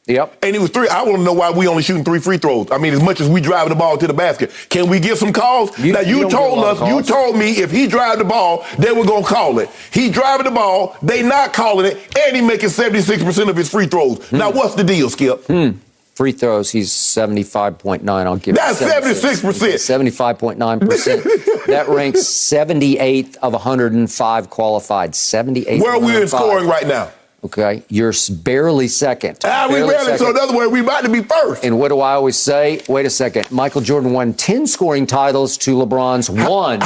Yep. And he was 3. I want to know why we only shooting 3 free throws. I mean, as much as we driving the ball to the basket, can we get some calls? You told me if he drive the ball, they were going to call it. He driving the ball, they not calling it, and he making 76% of his free throws. Now, what's the deal, Skip? Free throws, he's 75.9. I'll give That's 76%. 75.9%. That ranks 78th of 105 qualified. 78th. Where are we in scoring right now? Okay, you're barely second. So in other words, we about to be first. And what do I always say? Wait a second. Michael Jordan won 10 scoring titles to LeBron's 1.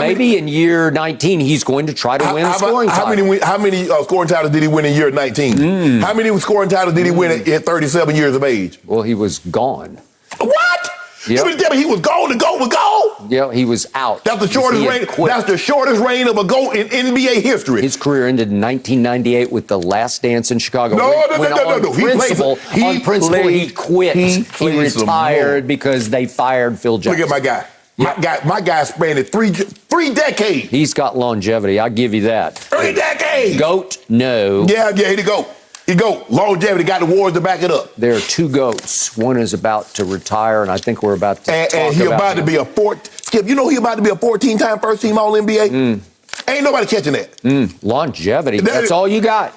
Maybe in year 19, he's going to try to win a scoring title. How many scoring titles did he win in year 19? How many scoring titles did he win at 37 years of age? Well, he was gone. What? Yep. You mean to tell me he was gone to go with goal? Yeah, he was out. That's the shortest reign. That's the shortest reign of a goal in NBA history. His career ended in 1998 with The Last Dance in Chicago. No. On principle, he quit. He retired because they fired Phil Jackson. Look at my guy. My guy spanned 3 decades. He's got longevity. I'll give you that. 3 decades. GOAT? No. Yeah, he the GOAT. Longevity, got the awards to back it up. There are 2 GOATs. One is about to retire, and I think we're about to and he about to be a Skip, you know he about to be a 14-time first-team All-NBA? Ain't nobody catching that. Longevity, that's all you got.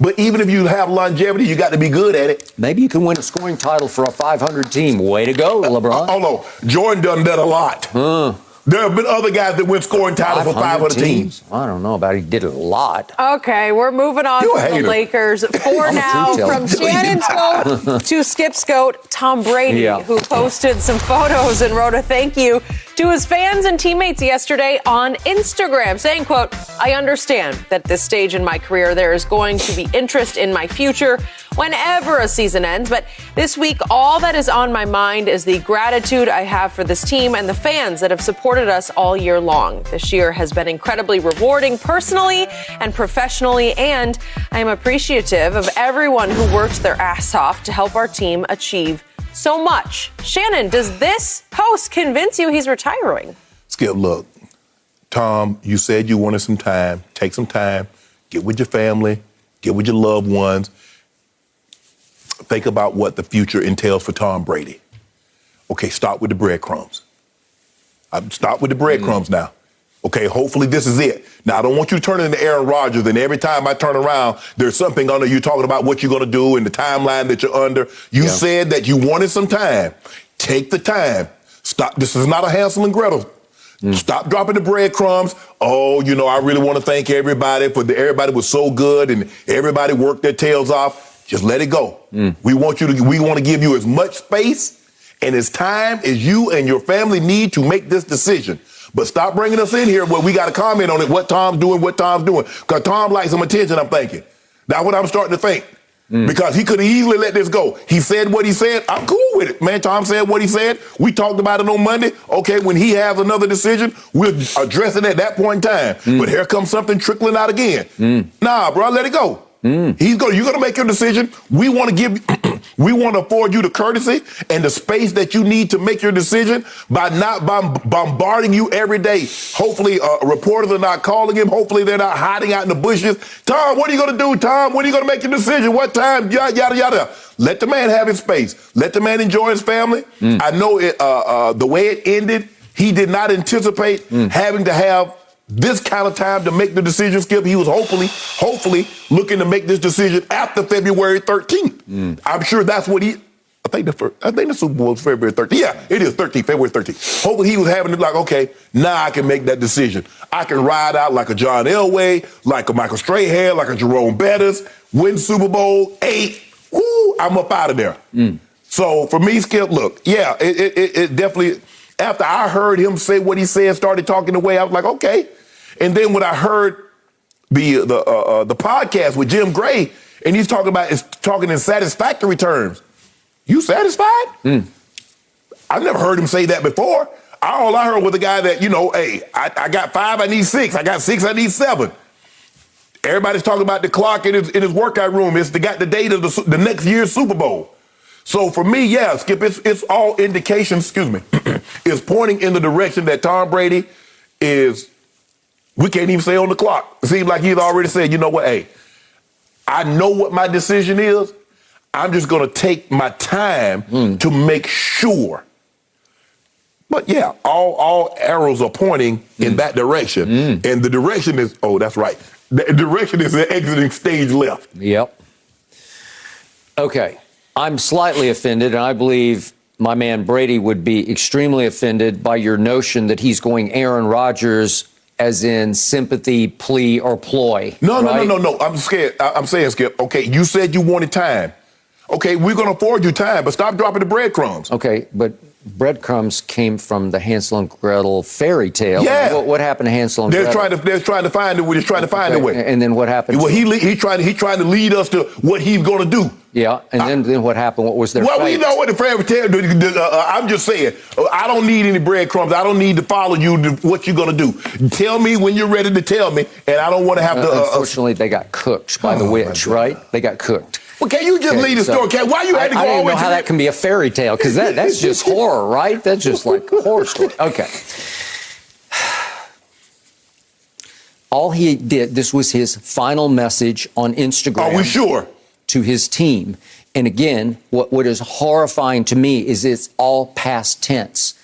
But even if you have longevity, you got to be good at it. Maybe you can win a scoring title for a 500 team. Way to go, LeBron. Oh, no. Jordan done that a lot. There have been other guys that win scoring titles for 500 teams. I don't know about it. He did it a lot. Okay, we're moving on from the Lakers. 4 now from Shannon's goat to Skip's goat, Tom Brady, who posted some photos and wrote a thank you to his fans and teammates yesterday on Instagram, saying, quote, "I understand that at this stage in my career there is going to be interest in my future whenever a season ends, but this week all that is on my mind is the gratitude I have for this team and the fans that have supported us all year long. This year has been incredibly rewarding personally and professionally, and I am appreciative of everyone who worked their ass off to help our team achieve so much." Shannon, does this post convince you he's retiring? Skip, look, Tom, you said you wanted some time. Take some time. Get with your family. Get with your loved ones. Think about what the future entails for Tom Brady. Okay, stop with the breadcrumbs. Stop with the breadcrumbs now. Okay, hopefully this is it. Now, I don't want you to turn it into Aaron Rodgers, and every time I turn around, there's something under you talking about what you're going to do and the timeline that you're under. You said that you wanted some time. Take the time. Stop. This is not a Hansel and Gretel. Stop dropping the breadcrumbs. Oh, I really want to thank everybody everybody was so good and everybody worked their tails off. Just let it go. We want to give you as much space and as time as you and your family need to make this decision. But stop bringing us in here where we got to comment on it, what Tom's doing. Because Tom likes some attention, I'm thinking. That's what I'm starting to think. Because he could have easily let this go. He said what he said. I'm cool with it. Man, Tom said what he said. We talked about it on Monday. Okay, when he has another decision, we'll address it at that point in time. But here comes something trickling out again. Nah, bro, let it go. You're going to make your decision. We want to afford you the courtesy and the space that you need to make your decision by not bombarding you every day. Hopefully, reporters are not calling him. Hopefully, they're not hiding out in the bushes. Tom, what are you going to do, Tom? When are you going to make your decision? What time? Yada, yada, yada. Let the man have his space. Let the man enjoy his family. I know the way it ended, he did not anticipate having to have this kind of time to make the decision, Skip. He was hopefully looking to make this decision after February 13th. I'm sure that's what I think the Super Bowl is February 13th. Yeah, it is February 13th. Hopefully he was having it like, okay, now I can make that decision. I can ride out like a John Elway, like a Michael Strahan, like a Jerome Bettis, win Super Bowl 8. Woo, I'm up out of there. So for me, Skip, look, it definitely, after I heard him say what he said, started talking the way, I was like, okay. And then when I heard the podcast with Jim Gray, and he's talking in satisfactory terms. You satisfied? I've never heard him say that before. All I heard was the guy that, hey, I got 5, I need 6. I got 6, I need 7. Everybody's talking about the clock in his workout room. It's got the date of the next year's Super Bowl. So for me, yeah, Skip, it's all indications, is pointing in the direction that Tom Brady is, we can't even say on the clock. It seems like he's already said, you know what, hey, I know what my decision is. I'm just going to take my time to make sure. But yeah, all arrows are pointing in that direction. And the direction is, that's right. The direction is the exiting stage left. Yep. Okay. I'm slightly offended, and I believe my man Brady would be extremely offended by your notion that he's going Aaron Rodgers as in sympathy, plea, or ploy. No. I'm scared. I'm saying, Skip, okay, you said you wanted time. Okay, we're going to afford you time, but stop dropping the breadcrumbs. Okay, but breadcrumbs came from the Hansel and Gretel fairy tale. Yeah. What happened to Hansel and Gretel? They're trying to find a way. They're trying to find a way. And then what happened? Well, he's trying to lead us to what he's going to do. Yeah, and then what happened? What was their Well, fate? we know what the fairy tale. I'm just saying, I don't need any breadcrumbs. I don't need to follow you to what you're going to do. Tell me when you're ready to tell me, and I don't want to have to. Unfortunately, they got cooked by the witch, right? They got cooked. Well, can you just lead the story? Why you had to go I all don't the way know how that can be a fairy tale, because that's just horror, right? That's just like a horror story. Okay. All he did, this was his final message on Instagram. Are we sure? To his team. And again, what is horrifying to me is it's all past tense.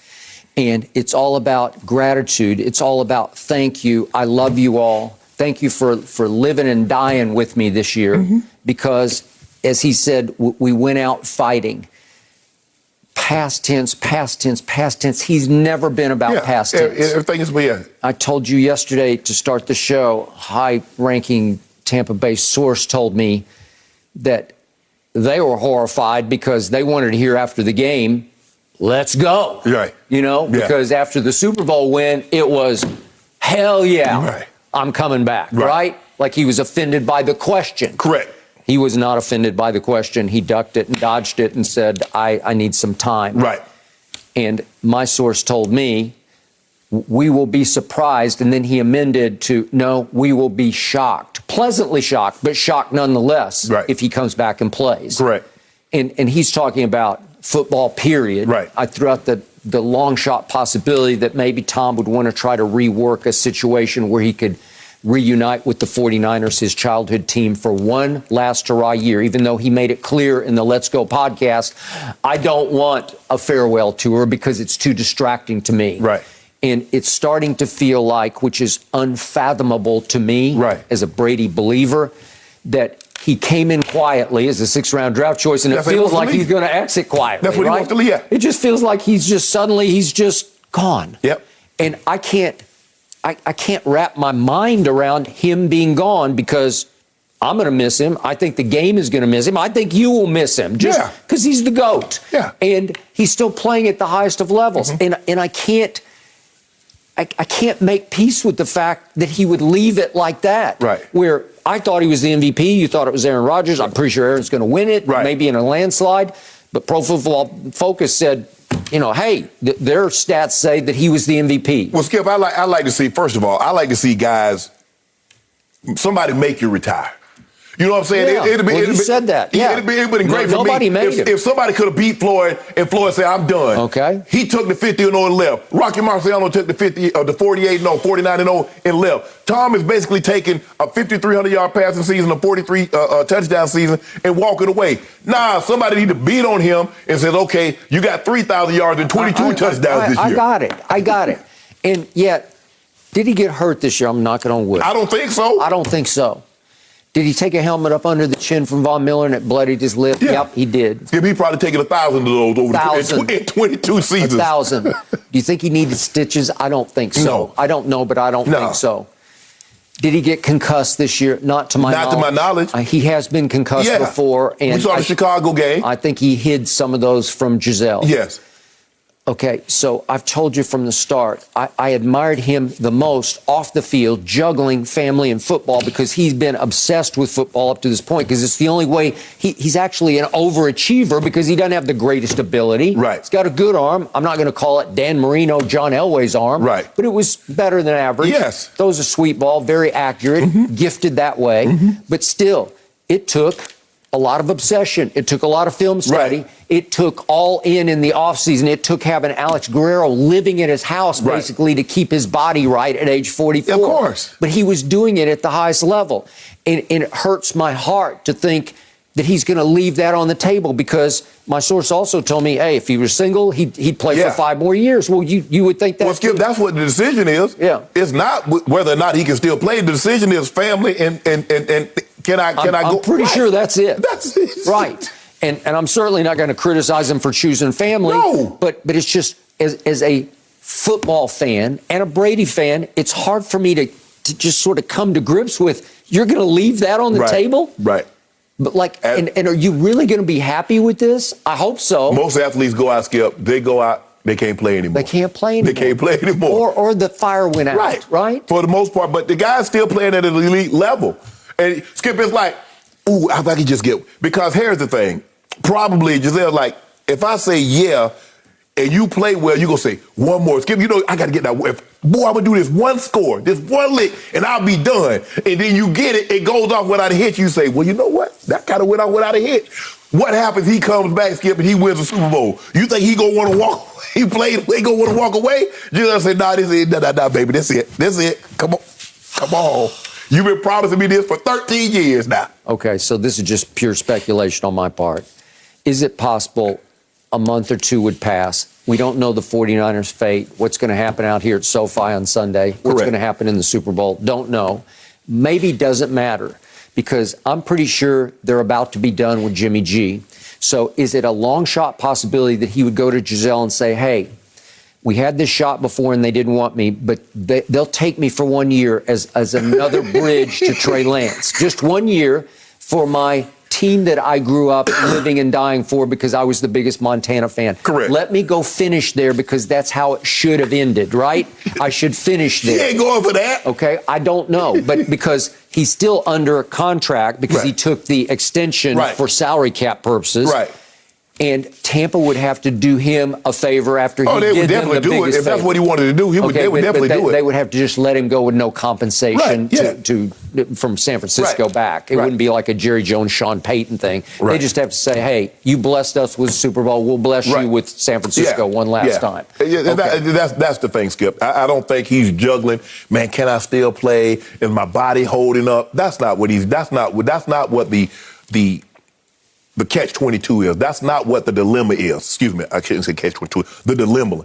And it's all about gratitude. It's all about thank you. I love you all. Thank you for living and dying with me this year. Because, as he said, we went out fighting. Past tense, past tense, past tense. He's never been about past tense. Everything is weird. I told you yesterday to start the show, high-ranking Tampa Bay source told me that they were horrified because they wanted to hear after the game, let's go. Right. You know, because after the Super Bowl win, it was, hell yeah, I'm coming back, right? Like he was offended by the question. Correct. He was not offended by the question. He ducked it and dodged it and said, I need some time. Right. And my source told me, we will be surprised. And then he amended to, no, we will be shocked. Pleasantly shocked, but shocked nonetheless if he comes back and plays. Correct. And he's talking about football, period. Right. I threw out the long shot possibility that maybe Tom would want to try to rework a situation where he could reunite with the 49ers, his childhood team, for one last hurrah year, even though he made it clear in the Let's Go podcast, I don't want a farewell tour because it's too distracting to me. Right. And it's starting to feel like, which is unfathomable to me as a Brady believer, that he came in quietly as a 6th-round draft choice, and it feels like he's going to exit quietly. That's what he wants to leave. It just feels like he's just gone. Yep. And I can't wrap my mind around him being gone because I'm going to miss him. I think the game is going to miss him. I think you will miss him just because he's the GOAT. Yeah. And he's still playing at the highest of levels. And I can't make peace with the fact that he would leave it like that. Right. Where I thought he was the MVP. You thought it was Aaron Rodgers. I'm pretty sure Aaron's going to win it, maybe in a landslide. But Pro Football Focus said, hey, their stats say that he was the MVP. Well, Skip, I like to see, first of all, I like to see guys, somebody make you retire. You know what I'm saying? Yeah. You said that. Yeah. It'd been great for nobody me made it. if somebody could have beat Floyd and Floyd said, I'm done. Okay. He took the 50-0 and left. Rocky Marciano took the 48-0, 49-0 and left. Tom is basically taking a 5,300-yard passing season, a 43 touchdown season, and walking away. Nah, somebody need to beat on him and says, okay, you got 3,000 yards and 22 touchdowns this year. I got it. And yet, did he get hurt this year? I'm knocking on wood. I don't think so. I don't think so. Did he take a helmet up under the chin from Von Miller and it bloodied his lip? Yeah. Yep, he did. He probably taken 1,000 of those over in 22 seasons. 1,000. Do you think he needed stitches? I don't think so. No. I don't know, but I don't think so. Did he get concussed this year? Not to my knowledge. He has been concussed before. And we saw the Chicago game. I think he hid some of those from Giselle. Yes. Okay, so I've told you from the start, I admired him the most off the field, juggling family and football, because he's been obsessed with football up to this point, because it's the only way. He's actually an overachiever because he doesn't have the greatest ability. Right. He's got a good arm. I'm not going to call it Dan Marino, John Elway's arm. Right. But it was better than average. Yes. Throws a sweet ball, very accurate, gifted that way. But still, it took a lot of obsession. It took a lot of film study. Right. It took all in the offseason. It took having Alex Guerrero living at his house, basically, to keep his body right at age 44. Of course. But he was doing it at the highest level. And it hurts my heart to think that he's going to leave that on the table, because my source also told me, hey, if he was single, he'd play for 5 more years. Well, you would think that. Well, Skip, that's what the decision is. Yeah. It's not whether or not he can still play. The decision is family and can I go? I'm pretty sure that's it. That's it. Right. And I'm certainly not going to criticize him for choosing family. No. But it's just, as a football fan and a Brady fan, it's hard for me to just sort of come to grips with, you're going to leave that on the table? Right. But and are you really going to be happy with this? I hope so. Most athletes go out, Skip. They go out, they can't play anymore. They can't play anymore. They can't play anymore. Or the fire went out. Right? For the most part. But the guy's still playing at an elite level. And Skip is like, ooh, if I could just get, because here's the thing. Probably Giselle, like, if I say yeah, and you play well, you're going to say one more. Skip, I got to get that. Boy, I'm going to do this one score, this one lick, and I'll be done. And then you get it, it goes off without a hit. You say, well, you know what? That kind of went off without a hit. What happens? He comes back, Skip, and he wins the Super Bowl. You think he going to want to walk? He going to want to walk away? Giselle said, nah, this is it. Nah, baby, that's it. That's it. Come on. You've been promising me this for 13 years now. Okay, so this is just pure speculation on my part. Is it possible a month or two would pass? We don't know the 49ers' fate. What's going to happen out here at SoFi on Sunday? What's going to happen in the Super Bowl? Don't know. Maybe doesn't matter, because I'm pretty sure they're about to be done with Jimmy G. So is it a long shot possibility that he would go to Giselle and say, hey, we had this shot before and they didn't want me, but they'll take me for 1 year as another bridge to Trey Lance. Just 1 year for my team that I grew up living and dying for, because I was the biggest Montana fan. Correct. Let me go finish there, because that's how it should have ended, right? I should finish there. He ain't going for that. Okay, I don't know, but because he's still under a contract, because he took the extension for salary cap purposes. Right. And Tampa would have to do him a favor after he they would did them definitely the do it. biggest If that's favor. what he wanted to do, they would definitely do it. They would have to just let him go with no compensation Right, from San Francisco Right. back. It Right. wouldn't be like a Jerry Jones, Sean Payton thing. Right. They just have to say, hey, you blessed us with Super Bowl. We'll bless Right. you with San Francisco one last time. That's the thing, Skip. I don't think he's juggling. Man, can I still play? Is my body holding up? That's not what the catch-22 is. That's not what the dilemma is. Excuse me, I shouldn't say catch-22. The dilemma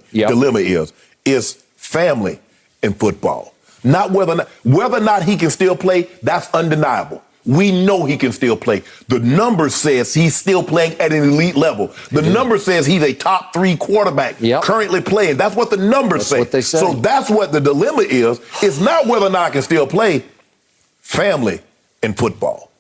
is family in football. Not whether or not he can still play, that's undeniable. We know he can still play. The number says he's still playing at an elite level. The number says he's a top 3 quarterback currently playing. That's what the numbers say. What they say. So that's what the dilemma is. It's not whether or not I can still play. Family in football.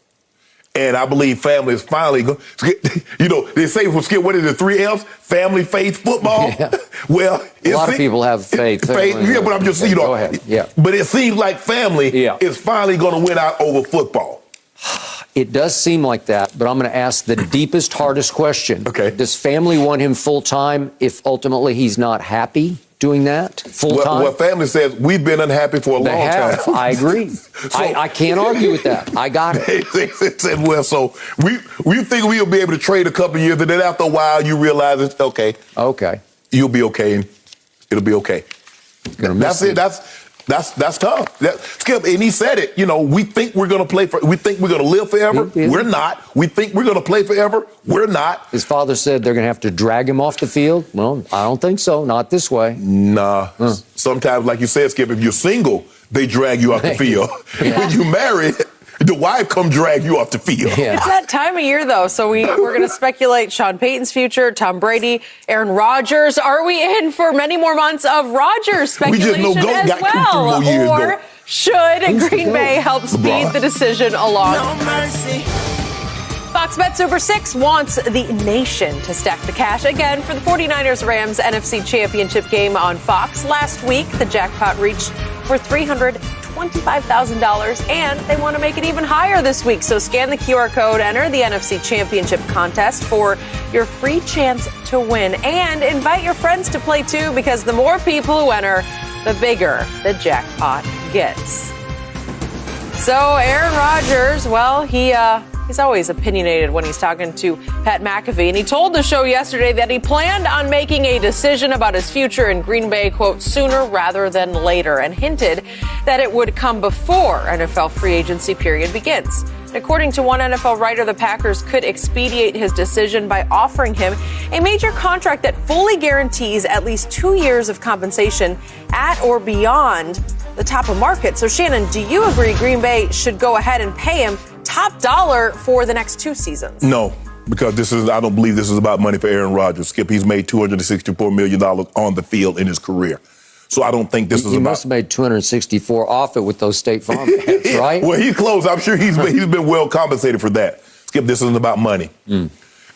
And I believe family is finally going. They say, Skip, what is the 3 F's? Family, faith, football. Yeah. Well, a lot of people have faith. But I'm just, Go ahead. Yeah. But it seems like family is finally going to win out over football. It does seem like that, but I'm going to ask the deepest, hardest question. Okay. Does family want him full time if ultimately he's not happy doing that full time? Well, family says we've been unhappy for a long time. I agree. I can't argue with that. I got it. They said, well, so we think we'll be able to trade a couple of years, and then after a while you realize it's okay. Okay. You'll be okay, and it'll be okay. That's it. That's tough. Skip, and he said it. We think we're going to play we think we're going to live forever. We're not. We think we're going to play forever. We're not. His father said they're going to have to drag him off the field. Well, I don't think so. Not this way. Nah. Sometimes, like you said, Skip, if you're single, they drag you off the field. When you married, the wife come drag you off the field. It's that time of year, though, so we're going to speculate Sean Payton's future, Tom Brady, Aaron Rodgers. Are we in for many more months of Rodgers speculation as well? Or should Green Bay help speed the decision along? No mercy. Fox Bet Super 6 wants the nation to stack the cash again for the 49ers-Rams NFC Championship game on Fox. Last week, the jackpot reached for $325,000, and they want to make it even higher this week. So scan the QR code, enter the NFC Championship contest for your free chance to win, and invite your friends to play too, because the more people who enter, the bigger the jackpot gets. So Aaron Rodgers, well, he's always opinionated when he's talking to Pat McAfee, and he told the show yesterday that he planned on making a decision about his future in Green Bay, quote, sooner rather than later, and hinted that it would come before NFL free agency period begins. According to one NFL writer, the Packers could expedite his decision by offering him a major contract that fully guarantees at least 2 years of compensation at or beyond the top of market. So, Shannon, do you agree Green Bay should go ahead and pay him top dollar for the next 2 seasons? No, because I don't believe this is about money for Aaron Rodgers. Skip, he's made $264 million on the field in his career. So I don't think this is about... He must have made $264 off it with those State Farm bets, right? Well, he's close. I'm sure he's been well compensated for that. Skip, this isn't about money.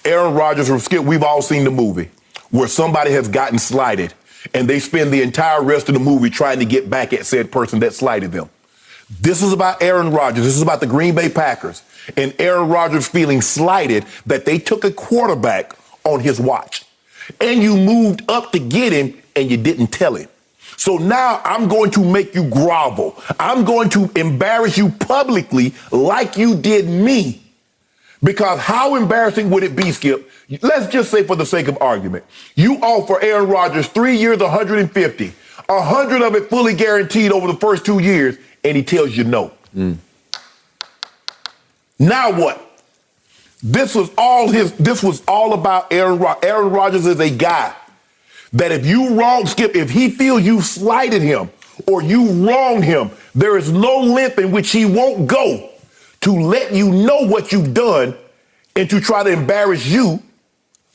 Aaron Rodgers, Skip, we've all seen the movie where somebody has gotten slighted and they spend the entire rest of the movie trying to get back at said person that slighted them. This is about Aaron Rodgers. This is about the Green Bay Packers and Aaron Rodgers feeling slighted that they took a quarterback on his watch. And you moved up to get him and you didn't tell him. So now I'm going to make you grovel. I'm going to embarrass you publicly like you did me. Because how embarrassing would it be, Skip? Let's just say for the sake of argument, you offer Aaron Rodgers 3 years, $150, 100 of it fully guaranteed over the first 2 years, and he tells you no. Now what? This was all about Aaron Rodgers. Aaron Rodgers is a guy that if you wrong Skip, if he feels you slighted him or you wronged him, there is no length in which he won't go to let you know what you've done and to try to embarrass you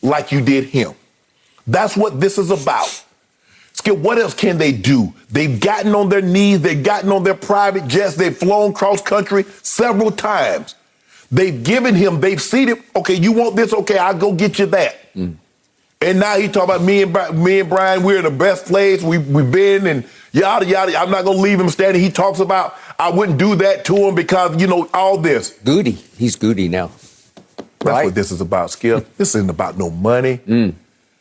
like you did him. That's what this is about. Skip, what else can they do? They've gotten on their knees. They've gotten on their private jets. They've flown cross country several times. They've given him, they've seen it. Okay, you want this? Okay, I'll go get you that. And now he talking about me and Brian, we're in the best place we've been and yada, yada. I'm not going to leave him standing. He talks about I wouldn't do that to him because, all this. Goody. He's Goody now. That's what this is about, Skip. This isn't about no money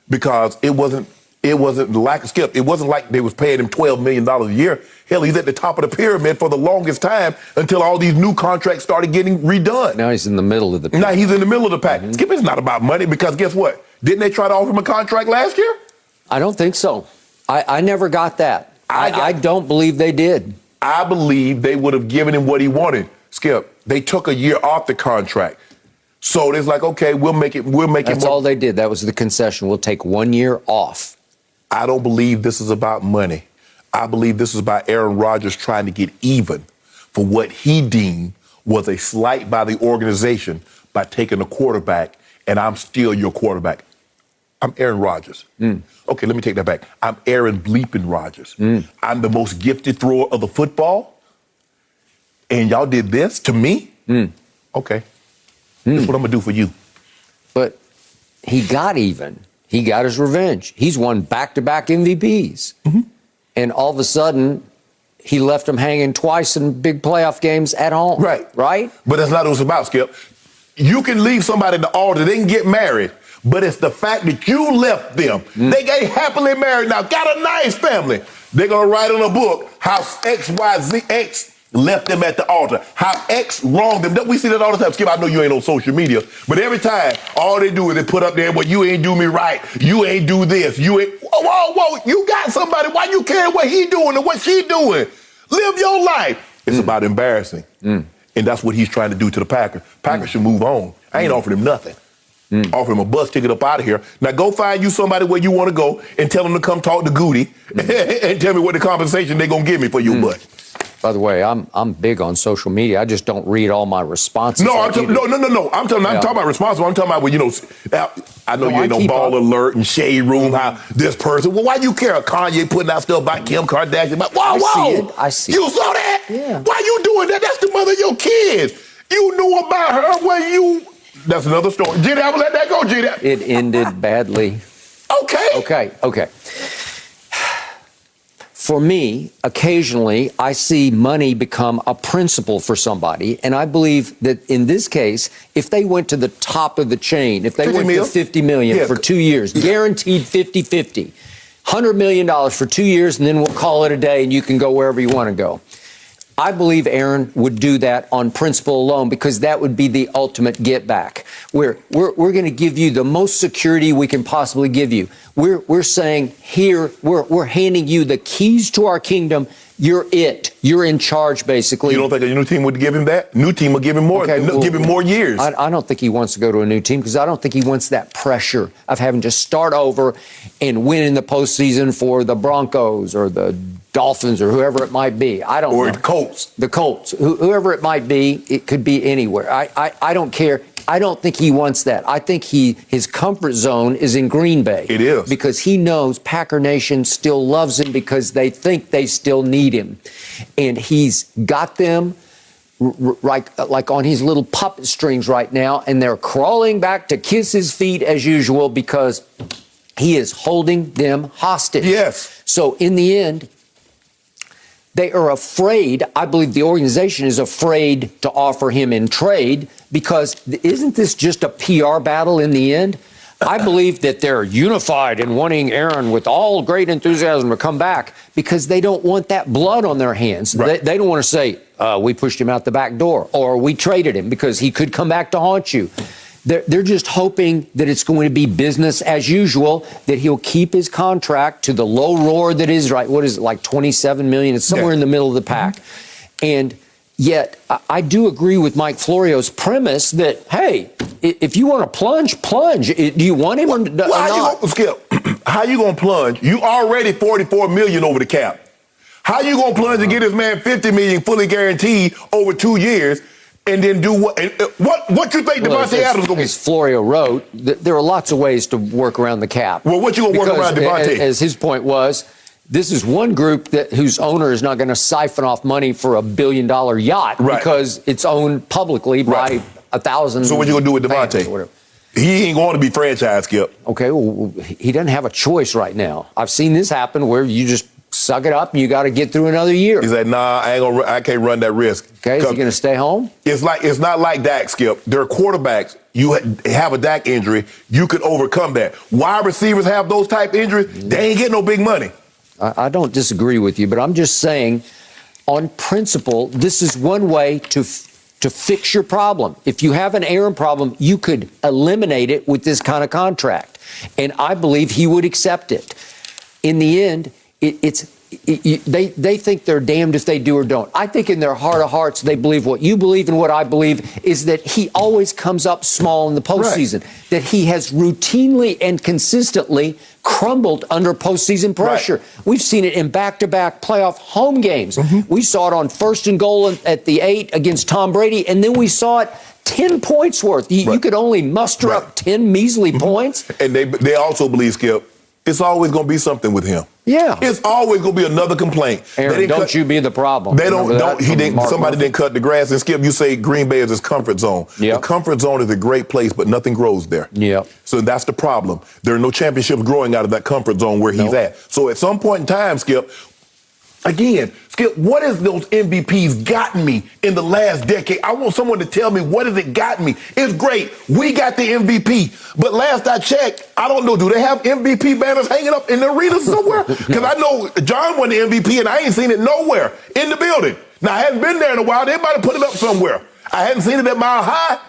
because it wasn't like Skip. It wasn't like they was paying him $12 million a year. Hell, he's at the top of the pyramid for the longest time until all these new contracts started getting redone. Now he's in the middle of the pack. Now he's in the middle of the pack. Skip, it's not about money because guess what? Didn't they try to offer him a contract last year? I don't think so. I never got that. I don't believe they did. I believe they would have given him what he wanted. Skip, they took a year off the contract. So it's like, okay, we'll make it. That's all they did. That was the concession. We'll take 1 year off. I don't believe this is about money. I believe this is about Aaron Rodgers trying to get even for what he deemed was a slight by the organization by taking a quarterback, and I'm still your quarterback. I'm Aaron Rodgers. Okay, let me take that back. I'm Aaron bleeping Rodgers. I'm the most gifted thrower of the football, and y'all did this to me? Okay. This is what I'm going to do for you. But he got even. He got his revenge. He's won back-to-back MVPs. And all of a sudden, he left him hanging twice in big playoff games at home. Right? But that's not what it's about, Skip. You can leave somebody at the altar, they can get married, but it's the fact that you left them. They get happily married now, got a nice family. They're going to write in a book how X left them at the altar, how X wronged them. We see that all the time. Skip, I know you ain't on social media, but every time, all they do is they put up there, well, you ain't do me right. You ain't do this. You ain't, whoa, you got somebody. Why you care what he doing and what she doing? Live your life. It's about embarrassing. And that's what he's trying to do to the Packers. Packers should move on. I ain't offering him nothing. Offer him a bus ticket up out of here. Now go find you somebody where you want to go and tell them to come talk to Goody and tell me what the compensation they're going to give me for your butt. By the way, I'm big on social media. I just don't read all my responses. No, I'm talking about responsible. I'm talking about when, I know you ain't on Ball Alert and Shade Room, how this person. Well, why you care? Kanye putting out stuff about Kim Kardashian. Whoa. I see it. You saw that? Yeah. Why you doing that? That's the mother of your kids. You knew about her when you That's another story. Giddy, I will let that go, Giddy. It ended badly. Okay. For me, occasionally, I see money become a principle for somebody. And I believe that in this case, if they went to the top of the chain, if they went to $50 million for 2 years, guaranteed 50-50, $100 million for 2 years, and then we'll call it a day and you can go wherever you want to go. I believe Aaron would do that on principle alone because that would be the ultimate get back. We're going to give you the most security we can possibly give you. We're saying here, we're handing you the keys to our kingdom. You're it. You're in charge, basically. You don't think a new team would give him that? New team would give him more. Give him more years. I don't think he wants to go to a new team because I don't think he wants that pressure of having to start over and win in the postseason for the Broncos or the Dolphins or whoever it might be. I don't know. Or the Colts. The Colts. Whoever it might be, it could be anywhere. I don't care. I don't think he wants that. I think his comfort zone is in Green Bay. It is. Because he knows Packer Nation still loves him because they think they still need him. And he's got them like on his little puppet strings right now, and they're crawling back to kiss his feet as usual because he is holding them hostage. Yes. So in the end, they are afraid, I believe the organization is afraid to offer him in trade because isn't this just a PR battle in the end? I believe that they're unified in wanting Aaron with all great enthusiasm to come back because they don't want that blood on their hands. Right. They don't want to say, we pushed him out the back door or we traded him because he could come back to haunt you. They're just hoping that it's going to be business as usual, that he'll keep his contract to the low roar that is, right, what is it, like $27 million? It's somewhere in the middle of the pack. And yet, I do agree with Mike Florio's premise that, hey, if you want to plunge. Do you want him or not? Skip, how you going to plunge? You already $44 million over the cap. How you going to plunge and get this man $50 million fully guaranteed over 2 years? And then do what? What you think Devontae Adams going to be? As Florio wrote, there are lots of ways to work around the cap. Well, what you going to work around Devontae? As his point was, this is one group whose owner is not going to siphon off money for $1 billion yacht because it's owned publicly by 1,000. So what you going to do with Devontae? He ain't going to be franchise, Skip. Okay, well, he doesn't have a choice right now. I've seen this happen where you just suck it up and you got to get through another year. He said, nah, I can't run that risk. Okay, is he going to stay home? It's not like Dak, Skip. There are quarterbacks. You have a Dak injury, you could overcome that. Wide receivers have those type injuries, they ain't getting no big money. I don't disagree with you, but I'm just saying, on principle, this is one way to fix your problem. If you have an Aaron problem, you could eliminate it with this kind of contract. And I believe he would accept it. In the end, they think they're damned if they do or don't. I think in their heart of hearts, they believe what you believe and what I believe is that he always comes up small in the postseason, that he has routinely and consistently crumbled under postseason pressure. Right. We've seen it in back-to-back playoff home games. We saw it on 1st and goal at the 8 against Tom Brady, and then we saw it 10 points worth. You could only muster up 10 measly points. And they also believe, Skip, it's always going to be something with him. Yeah. It's always going to be another complaint. Aaron, don't you be the problem. They don't. Somebody didn't cut the grass. And Skip, you say Green Bay is his comfort zone. Yep. The comfort zone is a great place, but nothing grows there. Yeah. So that's the problem. There are no championships growing out of that comfort zone where he's at. So at some point in time, Skip, what has those MVPs gotten me in the last decade? I want someone to tell me what has it gotten me. It's great. We got the MVP. But last I checked, I don't know, do they have MVP banners hanging up in the arena somewhere? Because I know John won the MVP and I ain't seen it nowhere in the building. Now, I hadn't been there in a while. They might have put it up somewhere. I hadn't seen it at Mile High.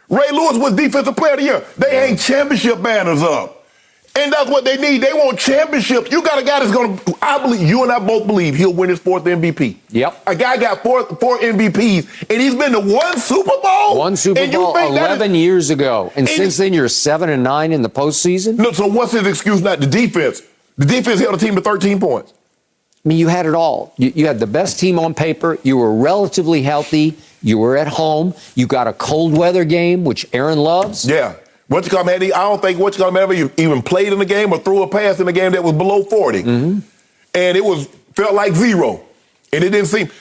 Ray Lewis was Defensive Player of the Year. They hang championship banners up. And that's what they need. They want championships. You got a guy that's going to, I believe, you and I both believe he'll win his 4th MVP. Yep. A guy got four MVPs, and he's been to one Super Bowl? One Super Bowl 11 years ago. And since then, you're 7-9 in the postseason? No, so what's his excuse not? The defense. The defense held the team to 13 points. I mean, you had it all. You had the best team on paper. You were relatively healthy. You were at home. You got a cold weather game, which Aaron loves. Yeah. I don't think ever even played in the game or threw a pass in the game that was below 40. And it felt like 0. And it didn't seem.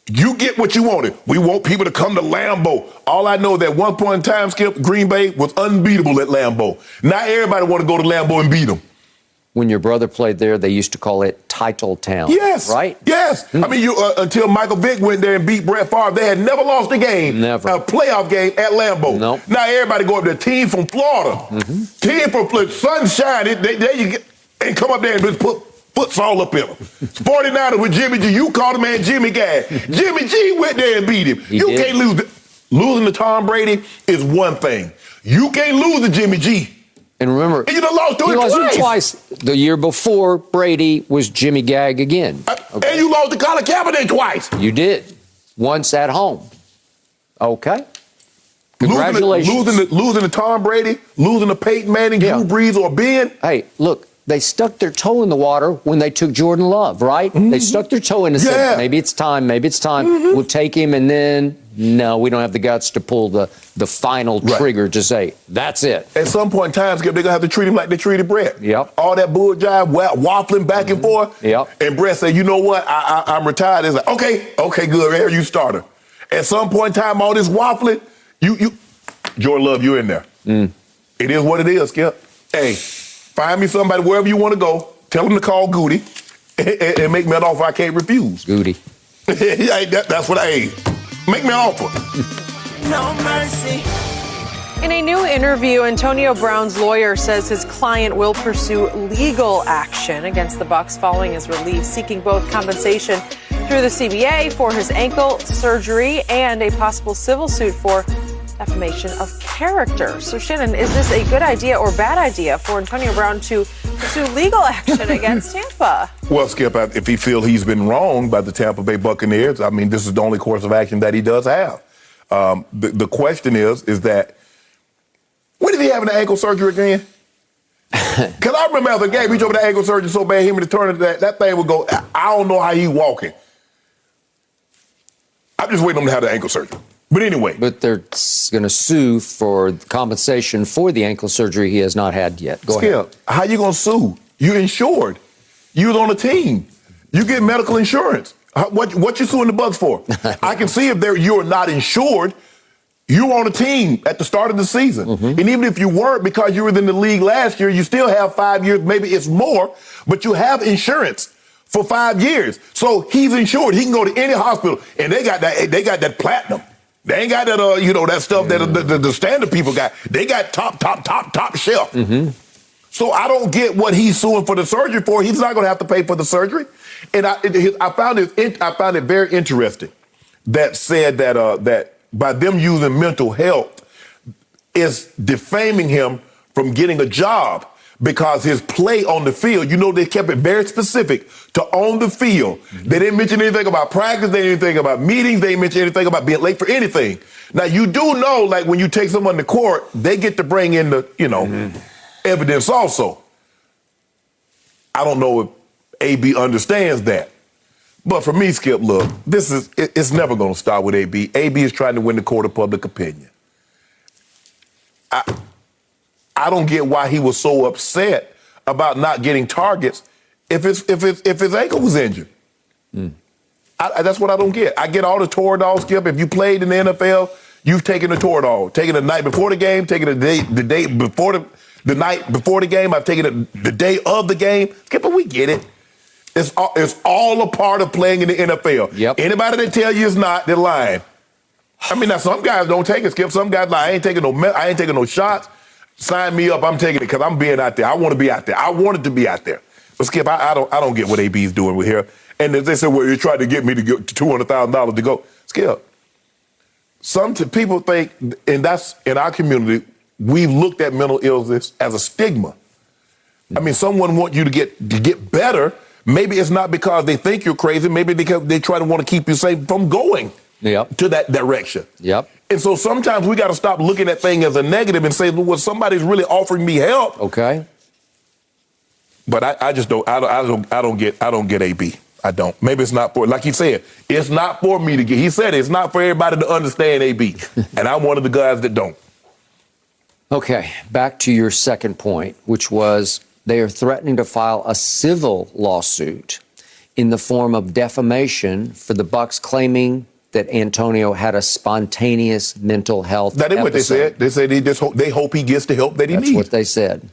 You get what you wanted. We want people to come to Lambeau. All I know is that one point in time, Skip, Green Bay was unbeatable at Lambeau. Not everybody want to go to Lambeau and beat them. When your brother played there, they used to call it Title Town. Yes. Right? Yes. I mean, until Michael Vick went there and beat Brett Favre, they had never lost a game. Never. A playoff game at Lambeau. Nope. Now everybody go up there. Team from Florida. Team from Florida. Sunshine. There you get. And come up there and just put foots all up in them. 49ers with Jimmy G. You called the man Jimmy Guy. Jimmy G went there and beat him. He did. Can't lose. Losing to Tom Brady is one thing. You can't lose to Jimmy G. And remember, And you done lost to him twice. The year before, Brady was Jimmy Gag again. And you lost to Colin Kaepernick twice. You did. Once at home. Okay. Congratulations. Losing to Tom Brady, losing to Peyton Manning, Drew Brees, or Ben. Hey, look, they stuck their toe in the water when they took Jordan Love, right? They stuck their toe in and said, maybe it's time. We'll take him, and then, no, we don't have the guts to pull the final trigger to say, that's it. At some point in time, Skip, they're going to have to treat him like they treated Brett. Yep. All that bull jive, waffling back and forth. Yep. And Brett said, you know what, I'm retired. It's like, okay, good, here you starter. At some point in time, all this waffling, Jordan Love, you're in there. It is what it is, Skip. Hey, find me somebody wherever you want to go. Tell them to call Goody and make me an offer I can't refuse. Goody. That's what make me an offer. No mercy. In a new interview, Antonio Brown's lawyer says his client will pursue legal action against the Bucs following his release, seeking both compensation through the CBA for his ankle surgery and a possible civil suit for defamation of character. So, Shannon, is this a good idea or bad idea for Antonio Brown to pursue legal action against Tampa? Well, Skip, if he feels he's been wronged by the Tampa Bay Buccaneers, I mean, this is the only course of action that he does have. The question is that, when did he have an ankle surgery again? Because I remember after the game, he told me the ankle surgery so bad, him in the tournament, that thing would go, I don't know how he walking. I'm just waiting on him to have the ankle surgery. But anyway. But they're going to sue for compensation for the ankle surgery he has not had yet. Go ahead. How you going to sue? You're insured. You was on a team. You get medical insurance. What you suing the Bucs for? I can see if you're not insured, you were on a team at the start of the season. And even if you weren't because you were in the league last year, you still have 5 years, maybe it's more, but you have insurance for 5 years. So he's insured. He can go to any hospital, and they got that platinum. They ain't got that, that stuff that the standard people got. They got top shelf. So I don't get what he's suing for the surgery for. He's not going to have to pay for the surgery. And I found it very interesting that said that by them using mental health is defaming him from getting a job because his play on the field, they kept it very specific to on the field. They didn't mention anything about practice. They didn't think about meetings. They didn't mention anything about being late for anything. Now, you do know, like, when you take someone to court, they get to bring in the, evidence also. I don't know if AB understands that. But for me, Skip, look, it's never going to start with AB. AB is trying to win the court of public opinion. I don't get why he was so upset about not getting targets if his ankle was injured. That's what I don't get. I get all the Toradol, Skip. If you played in the NFL, you've taken the Toradol. Taken the night before the game, taken the day before the night before the game. I've taken it the day of the game. Skip, but we get it. It's all a part of playing in the NFL. Yep. Anybody that tell you it's not, they're lying. I mean, now some guys don't take it, Skip. Some guys like, I ain't taking no shots. Sign me up. I'm taking it because I'm being out there. I want to be out there. I wanted to be out there. But Skip, I don't get what AB's doing with here. And they said, well, you tried to get me to get $200,000 to go. Skip, some people think, and that's in our community, we've looked at mental illness as a stigma. I mean, someone wants you to get better. Maybe it's not because they think you're crazy. Maybe because they try to want to keep you safe from going to that direction. Yep. And so sometimes we got to stop looking at things as a negative and say, well, somebody's really offering me help. Okay. But I just don't. I don't get AB. I don't. Maybe it's not for, like he said, it's not for me to get. He said it's not for everybody to understand AB, and I'm one of the guys that don't. Okay, back to your second point, which was they are threatening to file a civil lawsuit in the form of defamation for the Bucs claiming that Antonio had a spontaneous mental health That ain't what they said. They said they hope he gets the help that he needs. That's what they said.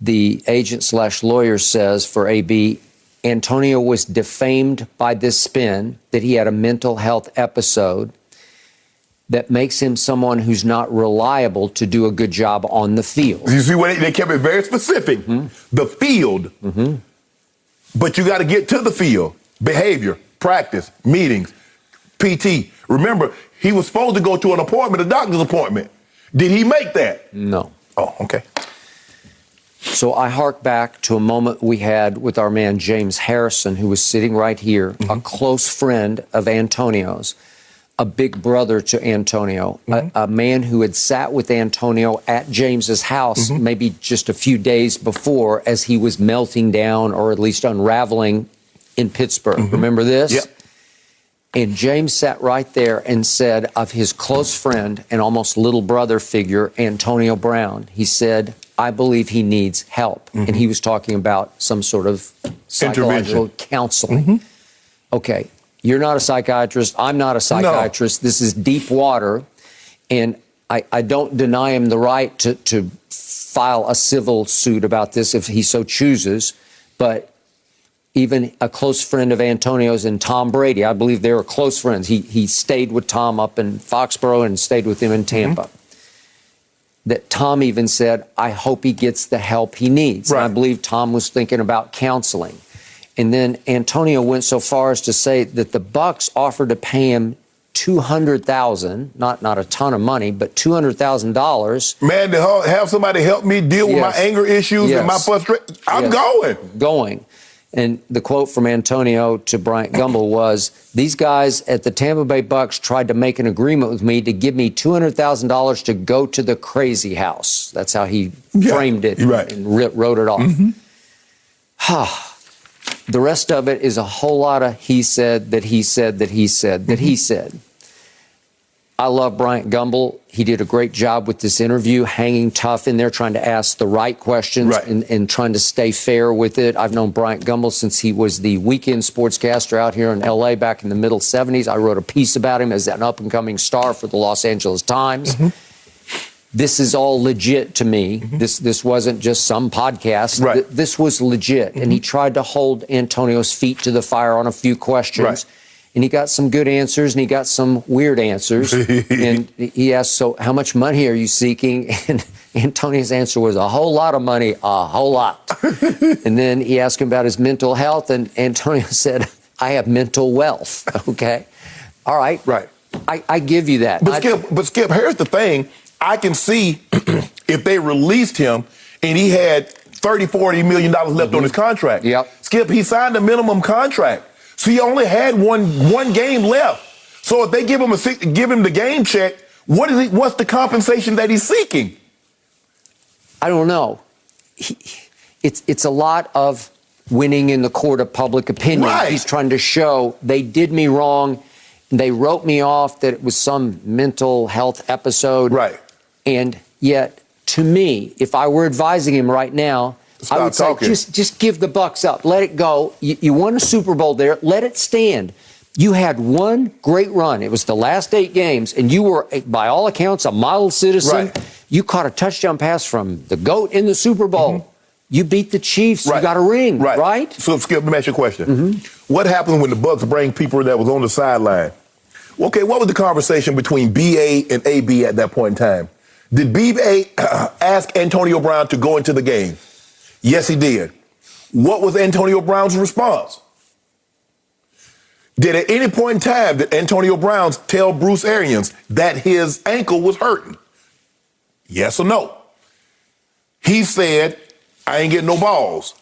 The agent/lawyer says for AB, Antonio was defamed by this spin that he had a mental health episode that makes him someone who's not reliable to do a good job on the field. You see what they kept it very specific. The field. But you got to get to the field. Behavior, practice, meetings, PT. Remember, he was supposed to go to an appointment, a doctor's appointment. Did he make that? No. Oh, okay. So I hark back to a moment we had with our man James Harrison, who was sitting right here, a close friend of Antonio's, a big brother to Antonio, a man who had sat with Antonio at James's house maybe just a few days before as he was melting down or at least unraveling in Pittsburgh. Remember this? Yep. And James sat right there and said of his close friend and almost little brother figure, Antonio Brown, he said, I believe he needs help. And he was talking about some sort of psychological counseling. Okay, you're not a psychiatrist. I'm not a psychiatrist. No. This is deep water. And I don't deny him the right to file a civil suit about this if he so chooses. But even a close friend of Antonio's and Tom Brady, I believe they were close friends. He stayed with Tom up in Foxborough and stayed with him in Tampa. That Tom even said, I hope he gets the help he needs. Right. And I believe Tom was thinking about counseling. And then Antonio went so far as to say that the Bucs offered to pay him $200,000, not a ton of money, but $200,000. Man, to have somebody help me deal with my anger issues and my frustration, I'm going. And the quote from Antonio to Bryant Gumbel was, these guys at the Tampa Bay Bucs tried to make an agreement with me to give me $200,000 to go to the crazy house. That's how he framed it and wrote it off. The rest of it is a whole lot of he said, that he said, that he said, that he said. I love Bryant Gumbel. He did a great job with this interview, hanging tough in there, trying to ask the right questions and trying to stay fair with it. I've known Bryant Gumbel since he was the weekend sportscaster out here in L.A. back in the middle 70s. I wrote a piece about him as an up-and-coming star for the Los Angeles Times. This is all legit to me. This wasn't just some podcast. This was legit. And he tried to hold Antonio's feet to the fire on a few questions. And he got some good answers, and he got some weird answers. And he asked, so how much money are you seeking? And Antonio's answer was, a whole lot of money, a whole lot. And then he asked him about his mental health, and Antonio said, I have mental wealth, okay? All right. I give you that. But Skip, here's the thing. I can see if they released him and he had $30-40 million left on his contract. Skip, he signed a minimum contract. So he only had one game left. So if they give him the game check, what's the compensation that he's seeking? I don't know. It's a lot of winning in the court of public opinion. He's trying to show they did me wrong. They wrote me off that it was some mental health episode. And yet, to me, if I were advising him right now, I would say, just give the Bucs up. Let it go. You won a Super Bowl there. Let it stand. You had one great run. It was the last 8 games, and you were, by all accounts, a model citizen. You caught a touchdown pass from the GOAT in the Super Bowl. You beat the Chiefs. You got a ring, right? So, Skip, let me ask you a question. What happened when the Bucs bring people that was on the sideline? Okay, what was the conversation between B.A. and A.B. at that point in time? Did B.A. ask Antonio Brown to go into the game? Yes, he did. What was Antonio Brown's response? Did at any point in time did Antonio Brown tell Bruce Arians that his ankle was hurting? Yes or no? He said, I ain't getting no balls.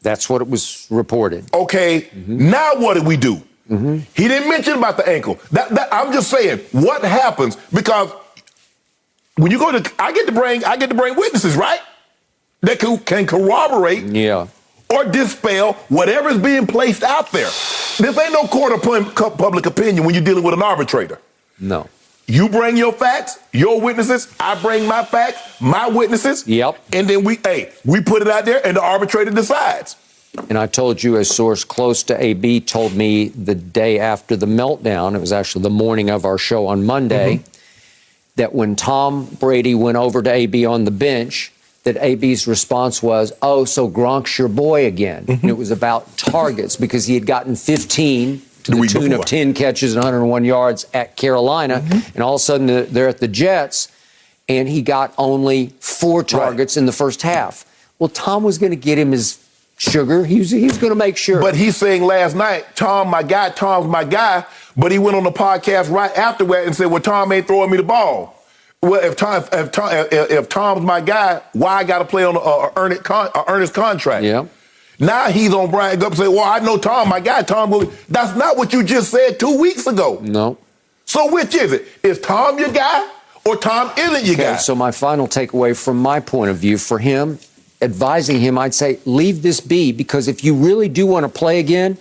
That's what it was reported. Okay, now what did we do? He didn't mention about the ankle. I'm just saying, what happens? Because when you go to, I get to bring witnesses, right? That can corroborate or dispel whatever's being placed out there. This ain't no court of public opinion when you're dealing with an arbitrator. No. You bring your facts, your witnesses. I bring my facts, my witnesses. And then we put it out there and the arbitrator decides. And I told you a source close to AB told me the day after the meltdown, it was actually the morning of our show on Monday, that when Tom Brady went over to AB on the bench, that AB's response was, "Oh, so Gronk's your boy again." And it was about targets because he had gotten 15 to the tune of 10 catches and 101 yards at Carolina. And all of a sudden they're at the Jets and he got only 4 targets in the first half. Well, Tom was going to get him his sugar. He was going to make sure. But he's saying last night, Tom's my guy. But he went on the podcast right afterward and said, well, Tom ain't throwing me the ball. Well, if Tom's my guy, why I got to play on an earnest contract? Yeah. Now he's on Bryant up and say, well, I know Tom, my guy. That's not what you just said 2 weeks ago. No. So which is it? Is Tom your guy or Tom isn't your guy? So my final takeaway from my point of view for him, advising him, I'd say leave this be, because if you really do want to play again,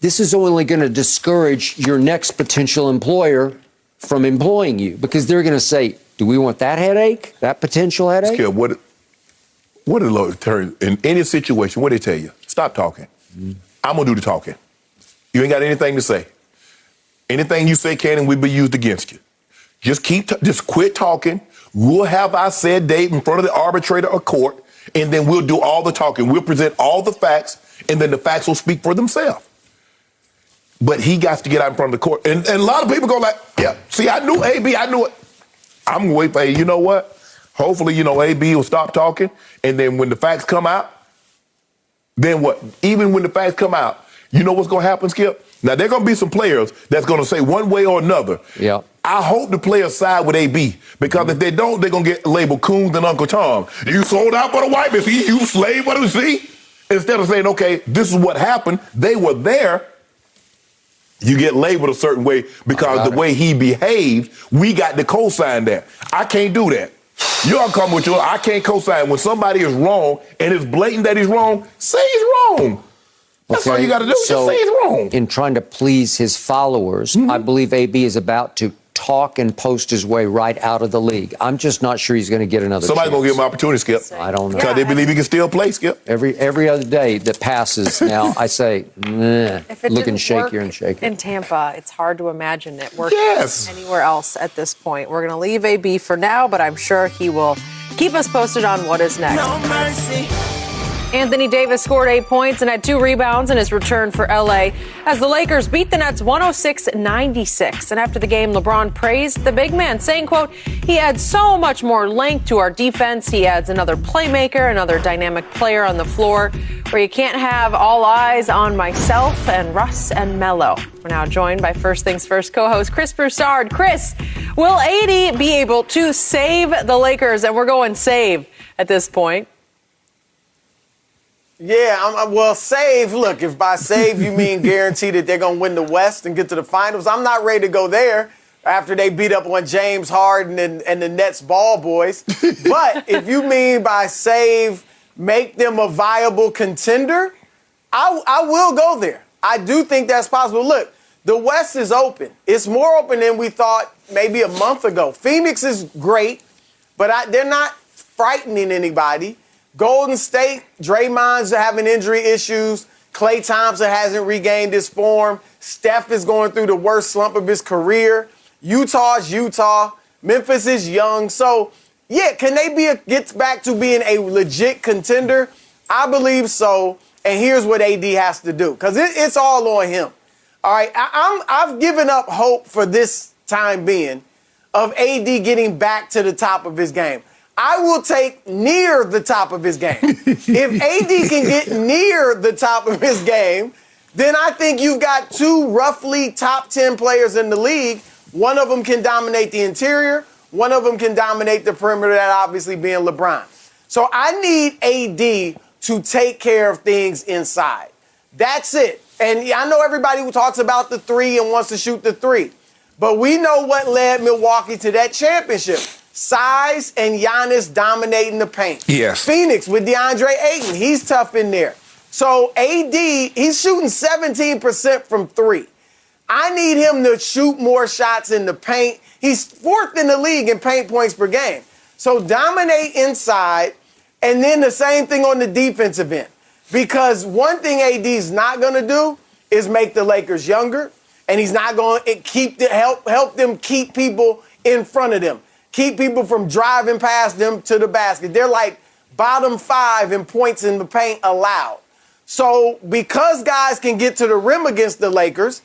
this is only going to discourage your next potential employer from employing you, because they're going to say, do we want that headache, that potential headache? Skip, what did Lord turn in any situation? What did they tell you? Stop talking. I'm gonna do the talking. You ain't got anything to say. Anything you say can and will be used against you. Just quit talking. We'll have our said date in front of the arbitrator or court, and then we'll do all the talking. We'll present all the facts, and then the facts will speak for themselves. But he got to get out in front of the court. And a lot of people go like, yeah, see, I knew AB, I knew it. I'm gonna wait for you know what? Hopefully, AB will stop talking, and then when the facts come out, then what? Even when the facts come out, you know what's going to happen, Skip? Now, there are going to be some players that's going to say one way or another. Yeah. I hope the players side with AB, because if they don't, they're going to get labeled Coons and Uncle Tom. You sold out for the white man. See, you slave for the see? Instead of saying, okay, this is what happened. They were there. You get labeled a certain way because the way he behaved, we got to co-sign that. I can't do that. You're come with I can't co-sign. When somebody is wrong and it's blatant that he's wrong, say he's wrong. That's all you got to do. So just say he's wrong. In trying to please his followers, I believe AB is about to talk and post his way right out of the league. I'm just not sure he's going to get another Somebody's chance. going to give him an opportunity, Skip. I don't know. Because they believe he can still play, Skip. Every other day that passes now, I say, looking shakier and shakier. In Tampa, it's hard to imagine it working anywhere else at this point. We're going to leave AB for now, but I'm sure he will keep us posted on what is next. No mercy. Anthony Davis scored 8 points and had 2 rebounds in his return for L.A. as the Lakers beat the Nets 106-96. And after the game, LeBron praised the big man, saying, quote, he adds so much more length to our defense. He adds another playmaker, another dynamic player on the floor where you can't have all eyes on myself and Russ and Melo. We're now joined by First Things First co-host Chris Broussard. Chris, will AD be able to save the Lakers? And we're going save at this point. Yeah, well, save. Look, if by save you mean guarantee that they're going to win the West and get to the finals, I'm not ready to go there after they beat up on James Harden and the Nets ball boys. But if you mean by save, make them a viable contender, I will go there. I do think that's possible. Look, the West is open. It's more open than we thought maybe a month ago. Phoenix is great, but they're not frightening anybody. Golden State, Draymond's having injury issues. Klay Thompson hasn't regained his form. Steph is going through the worst slump of his career. Utah's Utah. Memphis is young. So, yeah, can they get back to being a legit contender? I believe so. And here's what AD has to do, because it's all on him. All right, I've given up hope for this time being of AD getting back to the top of his game. I will take near the top of his game. If AD can get near the top of his game, then I think you've got 2 roughly top 10 players in the league. One of them can dominate the interior. One of them can dominate the perimeter, that obviously being LeBron. So I need AD to take care of things inside. That's it. And I know everybody who talks about the 3 and wants to shoot the 3. But we know what led Milwaukee to that championship. Size and Giannis dominating the paint. Yes. Phoenix with DeAndre Ayton, he's tough in there. So AD, he's shooting 17% from 3. I need him to shoot more shots in the paint. He's 4th in the league in paint points per game. So dominate inside, and then the same thing on the defensive end. Because one thing AD's not going to do is make the Lakers younger, and he's not going to help them keep people in front of them, keep people from driving past them to the basket. They're like bottom 5 in points in the paint allowed. So because guys can get to the rim against the Lakers,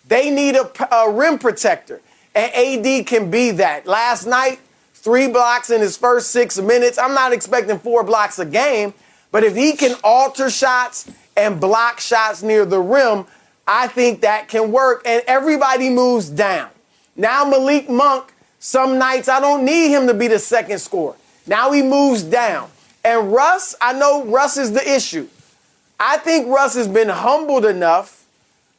they need a rim protector, and AD can be that. Last night, 3 blocks in his first 6 minutes. I'm not expecting 4 blocks a game, but if he can alter shots and block shots near the rim, I think that can work, and everybody moves down. Now Malik Monk, some nights I don't need him to be the second scorer. Now he moves down. And Russ, I know Russ is the issue. I think Russ has been humbled enough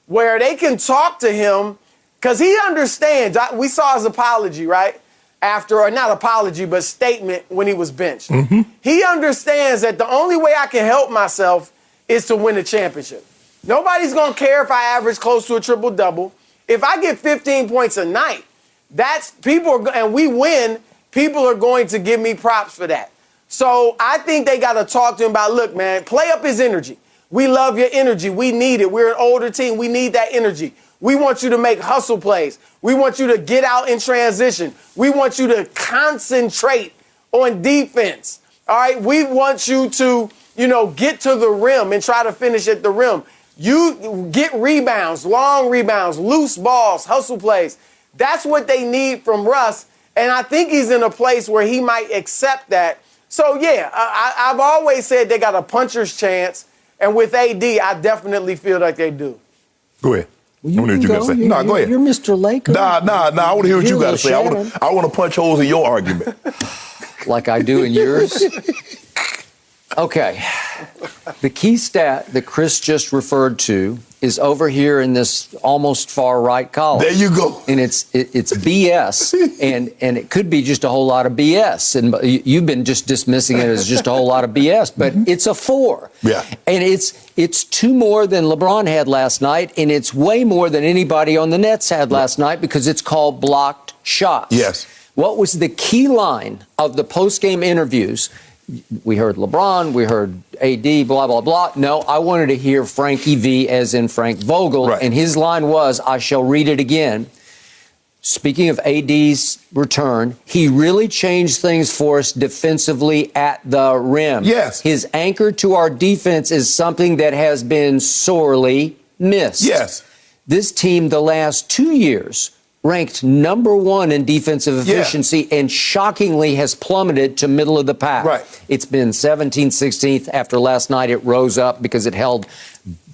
where they can talk to him because he understands. We saw his apology, right? After, or not apology, but statement when he was benched. Mm-hmm. He understands that the only way I can help myself is to win a championship. Nobody's going to care if I average close to a triple-double. If I get 15 points a night, and we win, people are going to give me props for that. So I think they got to talk to him about, look, man, play up his energy. We love your energy. We need it. We're an older team. We need that energy. We want you to make hustle plays. We want you to get out in transition. We want you to concentrate on defense. All right? We want you to, get to the rim and try to finish at the rim. You get rebounds, long rebounds, loose balls, hustle plays. That's what they need from Russ. And I think he's in a place where he might accept that. So, yeah, I've always said they got a puncher's chance. And with AD, I definitely feel like they do. Go ahead. Well, I want to hear what you got to say. No, go ahead. You're Mr. Laker. Nah. I want to hear what you got to say. I want to punch holes in your argument. Like I do in yours? Okay. The key stat that Chris just referred to is over here in this almost far right column. There you go. And it's BS, and it could be just a whole lot of BS. And you've been just dismissing it as just a whole lot of BS, but it's a 4. Yeah. And it's 2 more than LeBron had last night, and it's way more than anybody on the Nets had last night because it's called blocked shots. Yes. What was the key line of the post-game interviews? We heard LeBron, we heard AD, blah, blah, blah. No, I wanted to hear Frankie V as in Frank Vogel, right. And his line was, I shall read it again. Speaking of AD's return, he really changed things for us defensively at the rim. Yes. His anchor to our defense is something that has been sorely missed. Yes. This team, the last 2 years, ranked number 1 in defensive efficiency and shockingly has plummeted to middle of the pack. Right. It's been 17th, 16th. After last night, it rose up because it held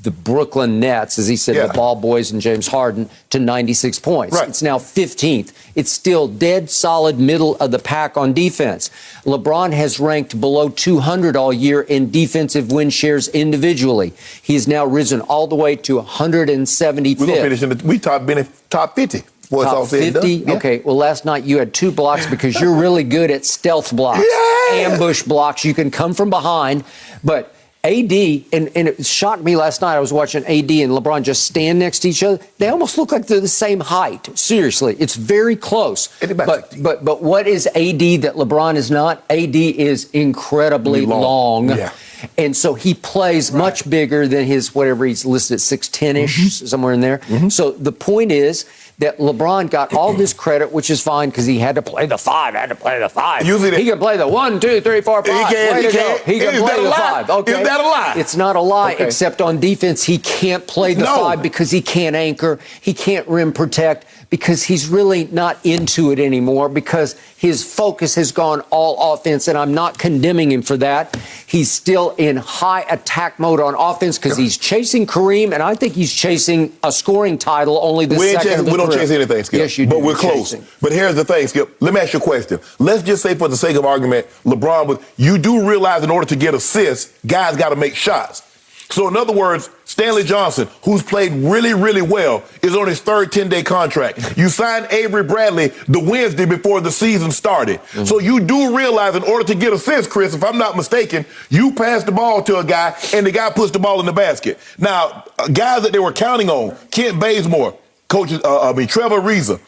the Brooklyn Nets, as he said, the ball boys and James Harden, to 96 points. Right. It's now 15th. It's still dead solid middle of the pack on defense. LeBron has ranked below 200 all year in defensive win shares individually. He has now risen all the way to 175th. We're going to finish we been in top 50. Top 50? Yeah. Okay, well, last night you had 2 blocks because you're really good at stealth blocks, ambush blocks. You can come from behind, but AD, and it shocked me last night. I was watching AD and LeBron just stand next to each other. They almost look like they're the same height. Seriously, it's very close. But what is AD that LeBron is not? AD is incredibly long. Yeah. And so he plays much bigger than his, whatever he's listed at 6'10"-ish, somewhere in there. Mm-hmm. So the point is that LeBron got all this credit, which is fine because he had to play the 5, Usually he can play the 1, 2, 3, 4, 5. He can play the 5. Okay. Is that a lie? It's not a lie, except on defense, he can't play the 5 because he can't anchor. He can't rim protect because he's really not into it anymore because his focus has gone all offense, and I'm not condemning him for that. He's still in high attack mode on offense because he's chasing Kareem, and I think he's chasing a scoring title only the second of the We don't chase anything, Skip. Yes, you do. But we're close. Chasing. But here's the thing, Skip. Let me ask you a question. Let's just say for the sake of argument, LeBron, you do realize in order to get assists, guys got to make shots. So in other words, Stanley Johnson, who's played really, really well, is on his third 10-day contract. You signed Avery Bradley the Wednesday before the season started. Mm-hmm. So you do realize in order to get assists, Chris, if I'm not mistaken, you pass the ball to a guy and the guy puts the ball in the basket. Now, guys that they were counting on, Kent Bazemore, Trevor Ariza,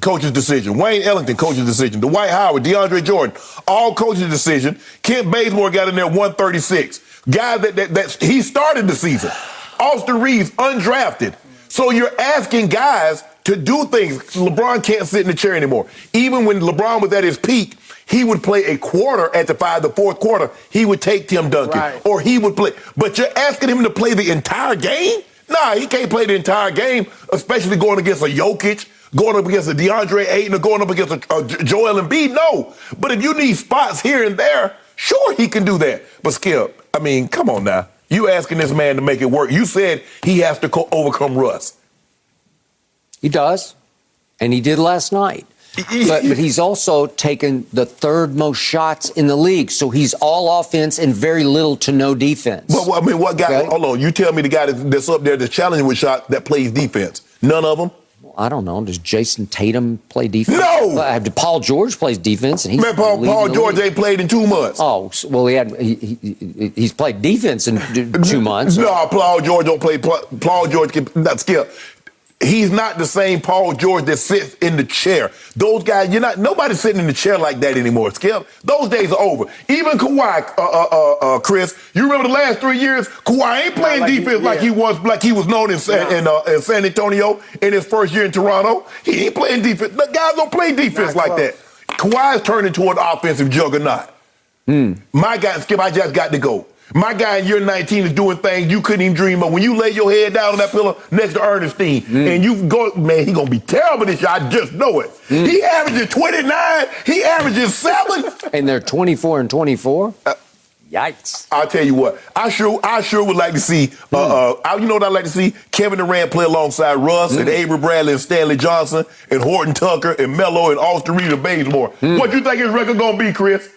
coach's decision. Wayne Ellington, coach's decision. Dwight Howard, DeAndre Jordan, all coach's decision. Kent Bazemore got in there 136. Guys that he started the season. Austin Reeves, undrafted. So you're asking guys to do things. LeBron can't sit in the chair anymore. Even when LeBron was at his peak, he would play a quarter at the fourth quarter. He would take Tim Duncan. Right. Or he would play. But you're asking him to play the entire game? Nah, he can't play the entire game, especially going against a Jokic, going up against a DeAndre Ayton, or going up against a Joel Embiid. No. But if you need spots here and there, sure, he can do that. But Skip, I mean, come on now. You asking this man to make it work. You said he has to overcome rust. He does. And he did last night. But he's also taken the third most shots in the league. So he's all offense and very little to no defense. But I mean, what guy? Okay. Hold on. You tell me the guy that's up there that's challenging with shot that plays defense. None of them? I don't know. Does Jason Tatum play defense? No! Paul George plays defense. And he's man, Paul George ain't played in 2 months. Oh, well, he's played defense in 2 months. No, Paul George don't play. Paul George can not Skip. He's not the same Paul George that sits in the chair. Those guys, nobody's sitting in the chair like that anymore, Skip. Those days are over. Even Kawhi, Chris, you remember the last 3 years? Kawhi ain't playing defense like he was known in San Antonio in his first year in Toronto. He ain't playing defense. The guys don't play defense like that. Kawhi's turned into an offensive juggernaut. My guy, Skip, I just got to go. My guy in year 19 is doing things you couldn't even dream of. When you lay your head down on that pillow next to Ernestine and you go, man, he going to be terrible this year. I just know it. He averages 29. He averages 7. And they're 24 and 24? Yikes. I'll tell you what. I sure would like to see, you know what I'd like to see? Kevin Durant play alongside Russ and Avery Bradley and Stanley Johnson and Horton Tucker and Melo and Austin Reeves and Bazemore. What you think his record going to be, Chris?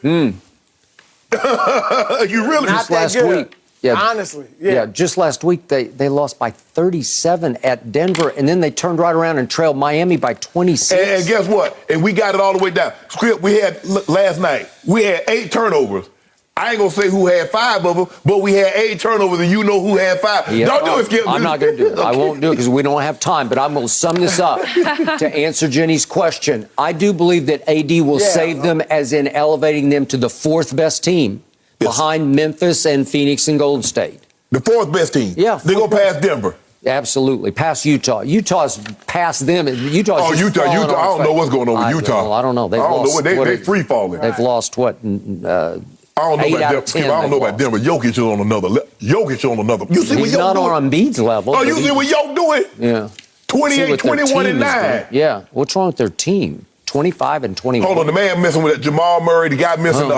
You really not just that last good. week. Yeah, honestly. Yeah, just last week they lost by 37 at Denver, and then they turned right around and trailed Miami by 26. And guess what? And we got it all the way down. Script, we had last night, we had 8 turnovers. I ain't gonna say who had 5 of them, but we had 8 turnovers, and you know who had 5. Yep. Don't do it, Skip. I'm not gonna do it. Okay. I won't do it because we don't have time. But I'm gonna sum this up to answer Jenny's question. I do believe that AD will save them, as in elevating them to the 4th best team behind Memphis and Phoenix and Golden State. The 4th best team. Yeah, they go past Denver. Absolutely, past Utah. Utah's past them. Utah. I don't know what's going on with Utah. Well, I don't know. They free falling. They've lost what? I don't know about Denver. Jokic is on another level. You see He's not on Embiid's level. Oh, you see what Jokic doing? Yeah. 28, 21, and 9. Yeah. What's wrong with their team? 25 and 21. Hold on, the man messing with Jamal Murray, the guy missing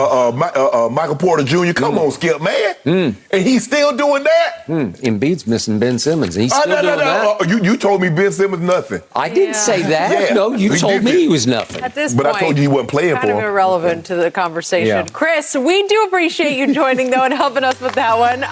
Michael Porter Jr. Come on, Skip, man. And he's still doing that? Embiid's missing Ben Simmons. He's still doing that? You told me Ben Simmons nothing. I didn't say that. Yeah. No, you told me he was nothing. At this point, I told you he wasn't playing for him. Kind of irrelevant to the conversation. Yeah. Chris, we do appreciate you joining, though, and helping us with that one.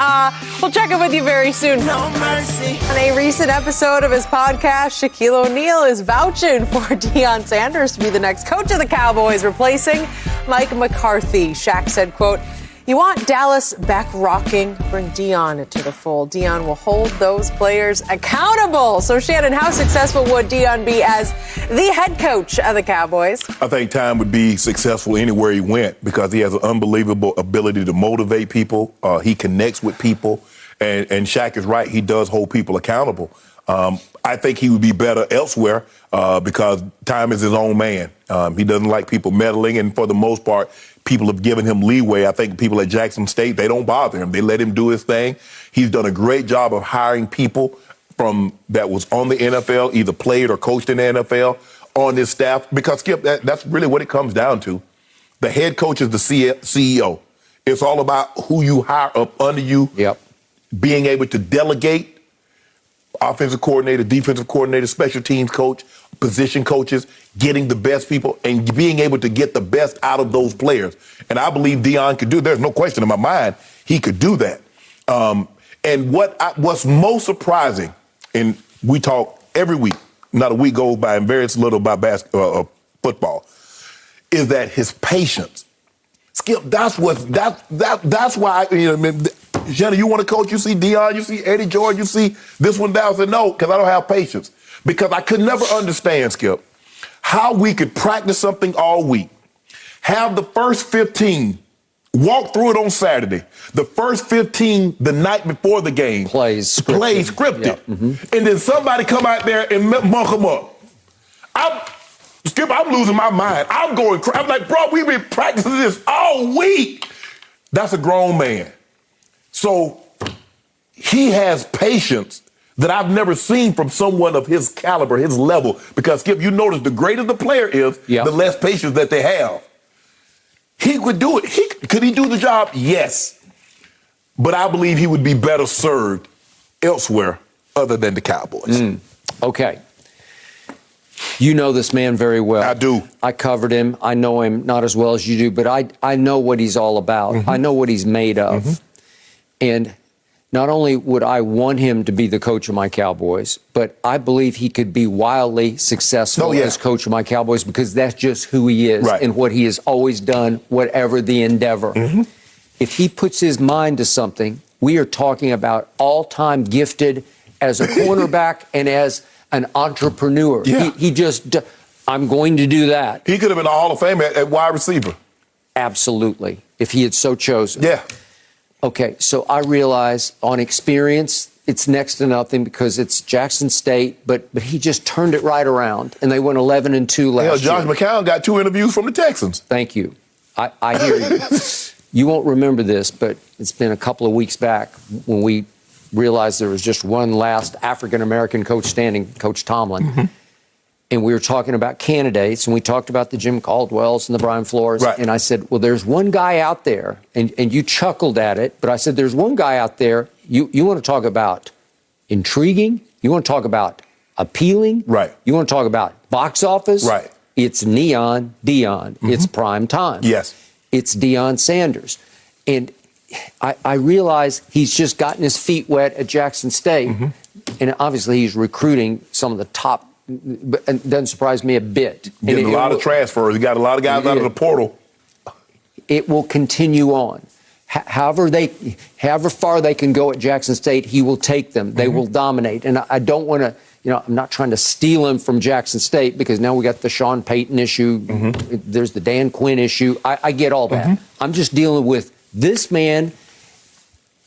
We'll check in with you very soon. No mercy. On a recent episode of his podcast, Shaquille O'Neal is vouching for Deion Sanders to be the next coach of the Cowboys, replacing Mike McCarthy. Shaq said, quote, "You want Dallas back rocking? Bring Deion to the fold. Deion will hold those players accountable." So, Shannon, how successful would Deion be as the head coach of the Cowboys? I think Time would be successful anywhere he went because he has an unbelievable ability to motivate people. He connects with people. And Shaq is right. He does hold people accountable. I think he would be better elsewhere because Time is his own man. He doesn't like people meddling, and for the most part, people have given him leeway. I think people at Jackson State, they don't bother him. They let him do his thing. He's done a great job of hiring people from that was on the NFL, either played or coached in the NFL, on his staff. Because, Skip, that's really what it comes down to. The head coach is the CEO. It's all about who you hire up under you, being able to delegate. Offensive coordinator, defensive coordinator, special teams coach, position coaches, getting the best people and being able to get the best out of those players. And I believe Deion could do. There's no question in my mind he could do that. And what's most surprising, and we talk every week, not a week goes by and very little about football, is that his patience. Skip, that's why Shannon, you want to coach? You see Deion, you see Eddie George, you see this one down. I said no, because I don't have patience. Because I could never understand, Skip, how we could practice something all week, have the first 15 walk through it on Saturday. The first 15 the night before the game. Plays scripted. Yep. And then somebody come out there and monk them up. I'm losing my mind. I'm going crazy. I'm like, bro, we've been practicing this all week. That's a grown man. So he has patience that I've never seen from someone of his caliber, his level. Because, Skip, you notice the greater the player is, the less patience that they have. He would do it. Could he do the job? Yes. But I believe he would be better served elsewhere other than the Cowboys. Okay. You know this man very well. I do. I covered him. I know him not as well as you do, but I know what he's all about. I know what he's made of. And not only would I want him to be the coach of my Cowboys, but I believe he could be wildly successful as coach of my Cowboys because that's just who he is and what he has always done, whatever the endeavor. If he puts his mind to something, we are talking about all-time gifted as a cornerback and as an entrepreneur. He just, I'm going to do that. He could have been a Hall of Fame at wide receiver. Absolutely, if he had so chosen. Yeah. Okay, so I realize on experience, it's next to nothing because it's Jackson State, but he just turned it right around, and they went 11-2 last year. Josh McCown got 2 interviews from the Texans. Thank you. I hear you. You won't remember this, but it's been a couple of weeks back when we realized there was just one last African-American coach standing, Coach Tomlin. And we were talking about candidates, and we talked about the Jim Caldwells and the Brian Flores. And I said, well, there's one guy out there, and you chuckled at it, but I said, there's one guy out there, you want to talk about intriguing? You want to talk about appealing? You want to talk about box office? It's Deion. It's prime time. It's Deion Sanders. And I realize he's just gotten his feet wet at Jackson State, and obviously he's recruiting some of the top. It doesn't surprise me a bit. Getting a lot of transfers. He got a lot of guys out of the portal. It will continue on. However far they can go at Jackson State, he will take them. They will dominate. And I don't want to, I'm not trying to steal him from Jackson State because now we got the Sean Payton issue. There's the Dan Quinn issue. I get all that. I'm just dealing with this man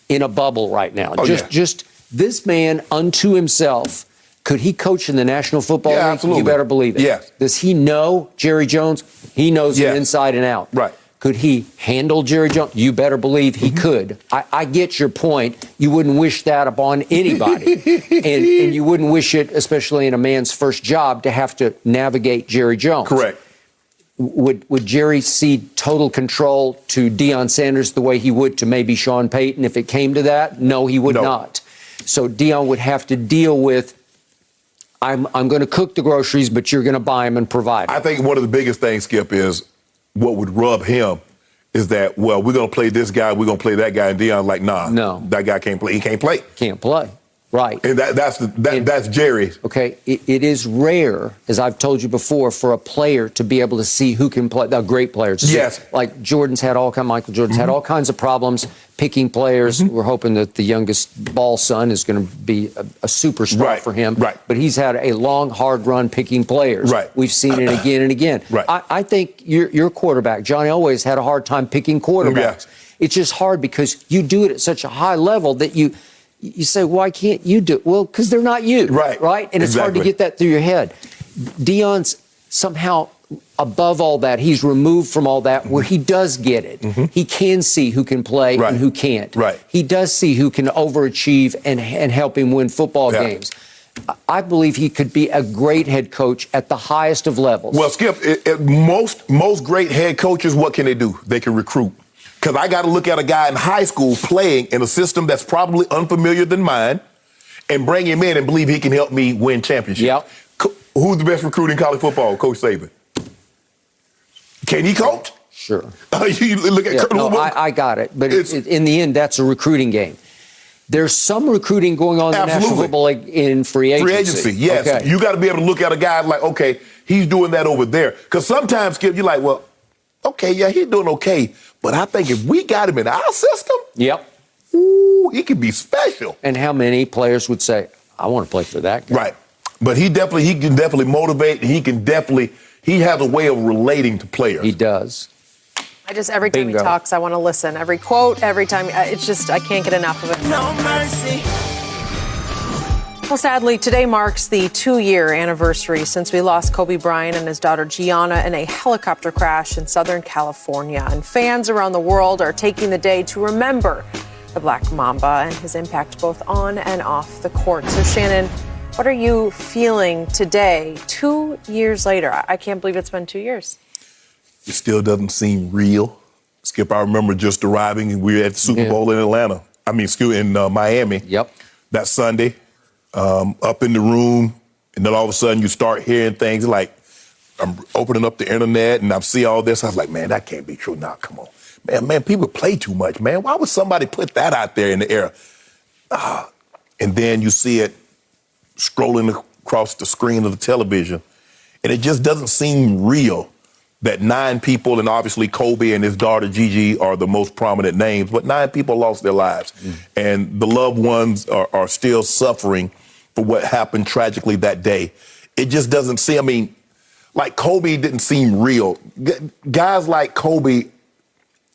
in a bubble right now. Just this man unto himself. Could he coach in the National Football League? Absolutely. You better believe it. Does he know Jerry Jones? He knows him inside and out. Could he handle Jerry Jones? You better believe he could. I get your point. You wouldn't wish that upon anybody. and you wouldn't wish it, especially in a man's first job, to have to navigate Jerry Jones. Would Jerry cede total control to Deion Sanders the way he would to maybe Sean Payton if it came to that? No, he would not. So Deion would have to deal with, I'm going to cook the groceries, but you're going to buy them and provide them. I think one of the biggest things, Skip, is what would rub him is that, well, we're going to play this guy, we're going to play that guy, and Deion's like, nah, that guy can't play. He can't play. Can't play. Right. And that's Jerry. Okay. It is rare, as I've told you before, for a player to be able to see who can play. The great players. Like Michael Jordan's had all kinds of problems picking players. We're hoping that the youngest Ball son is going to be a superstar for him. But he's had a long, hard run picking players. We've seen it again and again. I think your quarterback, John Elway's had a hard time picking quarterbacks. It's just hard because you do it at such a high level that you say, why can't you do it? Well, because they're not you. Right? And it's hard to get that through your head. Deion's somehow above all that. He's removed from all that where he does get it. He can see who can play and who can't. He does see who can overachieve and help him win football games. I believe he could be a great head coach at the highest of levels. Well, Skip, most great head coaches, what can they do? They can recruit. Because I got to look at a guy in high school playing in a system that's probably unfamiliar than mine and bring him in and believe he can help me win championships. Who's the best recruit in college football? Coach Saban. Can he coach? Sure. You look at I got it. But in the end, that's a recruiting game. There's some recruiting going on in the National Football League in free agency. Free agency, yes. Okay. You got to be able to look at a guy like, okay, he's doing that over there. Because sometimes, Skip, you're like, well, okay, yeah, he's doing okay. But I think if we got him in our system, ooh, he could be special. And how many players would say, I want to play for that guy? But he can definitely motivate. He has a way of relating to players. He does. Every time he talks, I want to listen. Every quote, every time. It's just, I can't get enough of it. No mercy. Well, sadly, today marks the 2-year anniversary since we lost Kobe Bryant and his daughter Gianna in a helicopter crash in Southern California. And fans around the world are taking the day to remember the Black Mamba and his impact both on and off the court. So, Shannon, what are you feeling today, 2 years later? I can't believe it's been 2 years. It still doesn't seem real. Skip, I remember just arriving and we were at the Super Bowl in Atlanta. In Miami. Yep. That Sunday. Up in the room, and then all of a sudden you start hearing things like, I'm opening up the internet and I see all this. I was like, man, that can't be true. Nah, come on. Man, people play too much, man. Why would somebody put that out there in the air? And then you see it scrolling across the screen of the television, and it just doesn't seem real that 9 people, and obviously Kobe and his daughter Gigi are the most prominent names, but 9 people lost their lives. And the loved ones are still suffering for what happened tragically that day. It just doesn't seem, like Kobe didn't seem real. Guys like Kobe,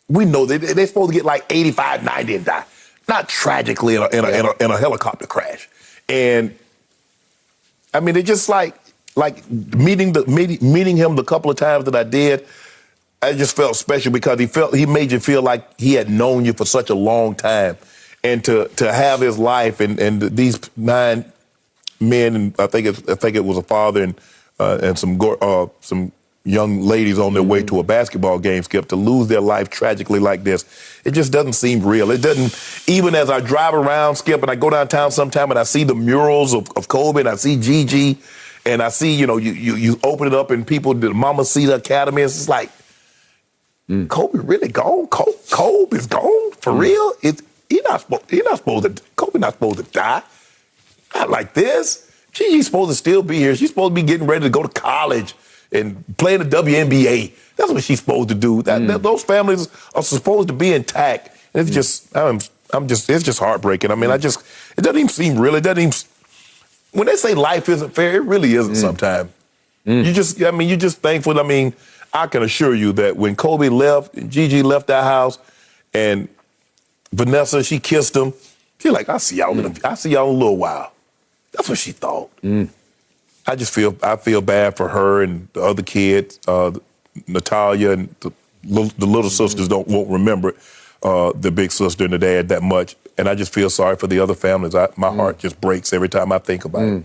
we know they're supposed to get like 85, 90 and die. Not tragically in a helicopter crash. And I mean, it's just like meeting him the couple of times that I did, I just felt special because he made you feel like he had known you for such a long time. And to have his life and these 9 men, and I think it was a father and some young ladies on their way to a basketball game, Skip, to lose their life tragically like this, it just doesn't seem real. It doesn't, even as I drive around, Skip, and I go downtown sometime and I see the murals of Kobe and I see Gigi, and I see, you open it up and people, the Mama Cita Academy, it's just like, Kobe really gone? Kobe is gone? For real? Kobe not supposed to die. Not like this. Gigi's supposed to still be here. She's supposed to be getting ready to go to college and play in the WNBA. That's what she's supposed to do. Those families are supposed to be intact. And it's just, it's just heartbreaking. I mean, it doesn't even seem real. It doesn't even, when they say life isn't fair, it really isn't sometimes. You're just thankful. I mean, I can assure you that when Kobe left, and Gigi left that house, and Vanessa, she kissed him, she's like, I'll see y'all in a little while. That's what she thought. I feel bad for her and the other kids, Natalia and the little sisters won't remember the big sister and the dad that much. And I just feel sorry for the other families. My heart just breaks every time I think about it.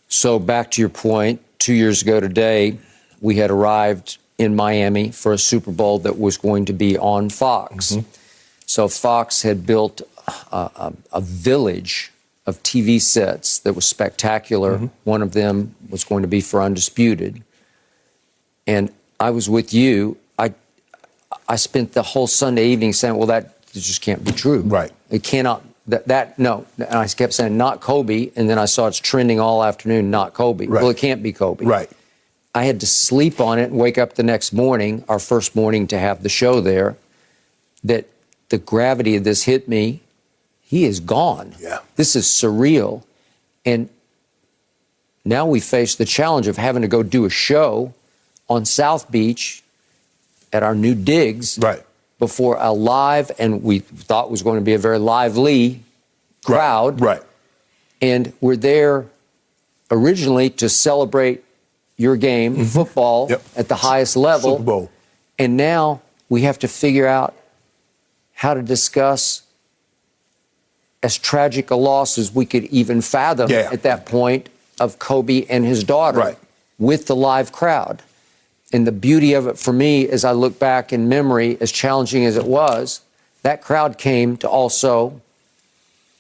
So back to your point, 2 years ago today, we had arrived in Miami for a Super Bowl that was going to be on Fox. So Fox had built a village of TV sets that was spectacular. One of them was going to be for Undisputed. And I was with you. I spent the whole Sunday evening saying, well, that just can't be true. Right. It cannot, no. And I kept saying, not Kobe. And then I saw it's trending all afternoon, not Kobe. Right. Well, it can't be Kobe. Right. I had to sleep on it and wake up the next morning, our first morning to have the show there, that the gravity of this hit me. He is gone. Yeah. This is surreal. And now we face the challenge of having to go do a show on South Beach at our new digs. Right. Before a live, and we thought was going to be a very lively crowd. Right. And we're there originally to celebrate your game, football, at the highest level. Super Bowl. And now we have to figure out how to discuss as tragic a loss as we could even fathom at that point of Kobe and his daughter with the live crowd. And the beauty of it for me, as I look back in memory, as challenging as it was, that crowd came to also...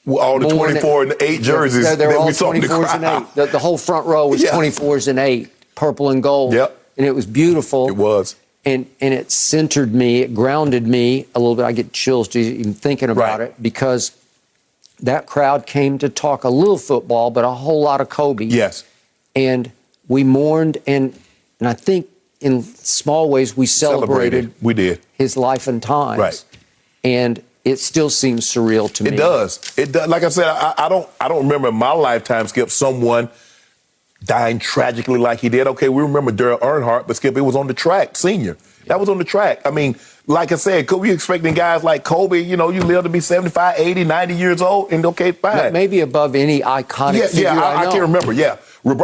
all the 24 and 8 jerseys. They were all we saw 24s and 8. The whole front row was 24s and 8, purple and gold. Yep. And it was beautiful. It was. And it centered me, it grounded me a little bit. I get chills just even thinking about it, because that crowd came to talk a little football, but a whole lot of Kobe. Yes. And we mourned, and I think in small ways we celebrated. We did. His life and times. Right. And it still seems surreal to me. It does. It does. Like I said, I don't remember in my lifetime, Skip, someone dying tragically like he did. Okay, we remember Daryl Earnhardt, but Skip, it was on the track, senior. That was on the track. I mean, like I said, we expecting guys like Kobe, you live to be 75, 80, 90 years old, and okay, fine. Maybe above any iconic figure I can't remember,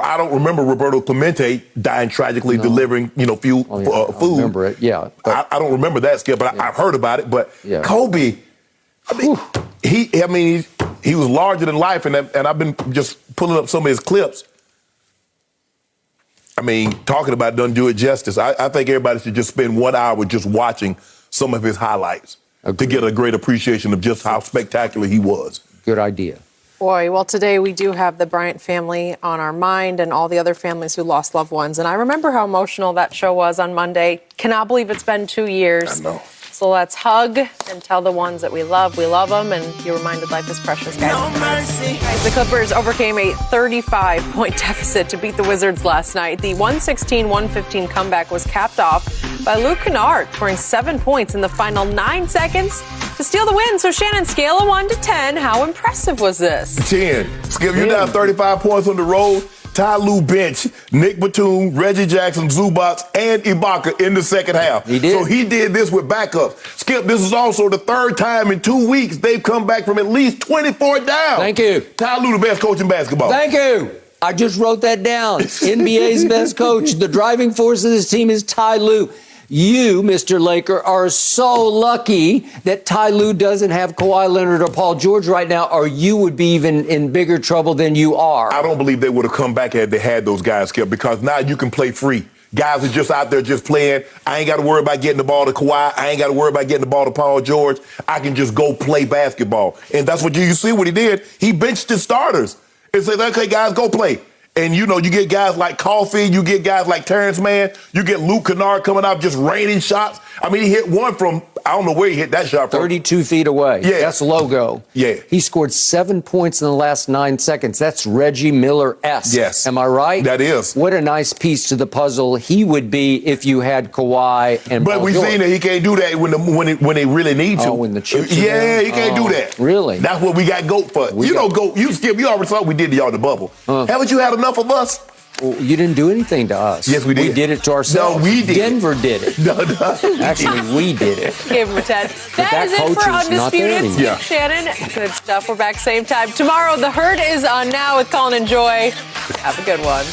I don't remember Roberto Clemente dying tragically delivering, food. I remember it, yeah. I don't remember that, Skip, but I've heard about it. But Kobe, he was larger than life, and I've been just pulling up some of his clips. I mean, talking about it doesn't do it justice. I think everybody should just spend 1 hour just watching some of his highlights to get a great appreciation of just how spectacular he was. Good idea. Boy, well, today we do have the Bryant family on our mind and all the other families who lost loved ones. And I remember how emotional that show was on Monday. Cannot believe it's been 2 years. I know. So let's hug and tell the ones that we love them, and you're reminded life is precious, guys. No mercy. The Clippers overcame a 35-point deficit to beat the Wizards last night. The 116-115 comeback was capped off by Luke Kennard, scoring 7 points in the final 9 seconds to steal the win. So, Shannon, scale of 1 to 10, how impressive was this? 10. Skip, you're down 35 points on the road. Ty Lue bench Nick Batum, Reggie Jackson, Zubac, and Ibaka in the second half. He did. So he did this with backups. Skip, this is also the third time in 2 weeks they've come back from at least 24 down. Thank you. Ty Lue, the best coach in basketball. Thank you. I just wrote that down. NBA's best coach. The driving force of this team is Ty Lue. You, Mr. Laker, are so lucky that Ty Lue doesn't have Kawhi Leonard or Paul George right now, or you would be even in bigger trouble than you are. I don't believe they would have come back had they had those guys, Skip, because now you can play free. Guys are just out there just playing. I ain't got to worry about getting the ball to Kawhi. I ain't got to worry about getting the ball to Paul George. I can just go play basketball. And that's what you see what he did. He benched his starters and said, okay, guys, go play. And, you get guys like Coffee, you get guys like Terrence Mann, you get Luke Kennard coming out just raining shots. I mean, he hit one from, I don't know where he hit that shot from. 32 feet away. Yeah. That's logo. Yeah. He scored 7 points in the last 9 seconds. That's Reggie Miller-esque. Yes. Am I right? That is. What a nice piece to the puzzle he would be if you had Kawhi and But Paul we've George. seen that he can't do that when they really need to. Oh, when the chips are Yeah, down? he can't do that. Really? That's what we got GOAT for. GOAT, Skip, you already saw what we did to y'all in the bubble. Haven't you had enough of us? Well, you didn't do anything to us. Yes, we did. We did it to ourselves. No, we did. Denver did it. No. Actually, we did it. Give him a 10. That is it coach for is not there Undisputed. anymore. Yeah. Shannon, good stuff. We're back same time tomorrow. The Herd is on now with Colin and Joy. Have a good one.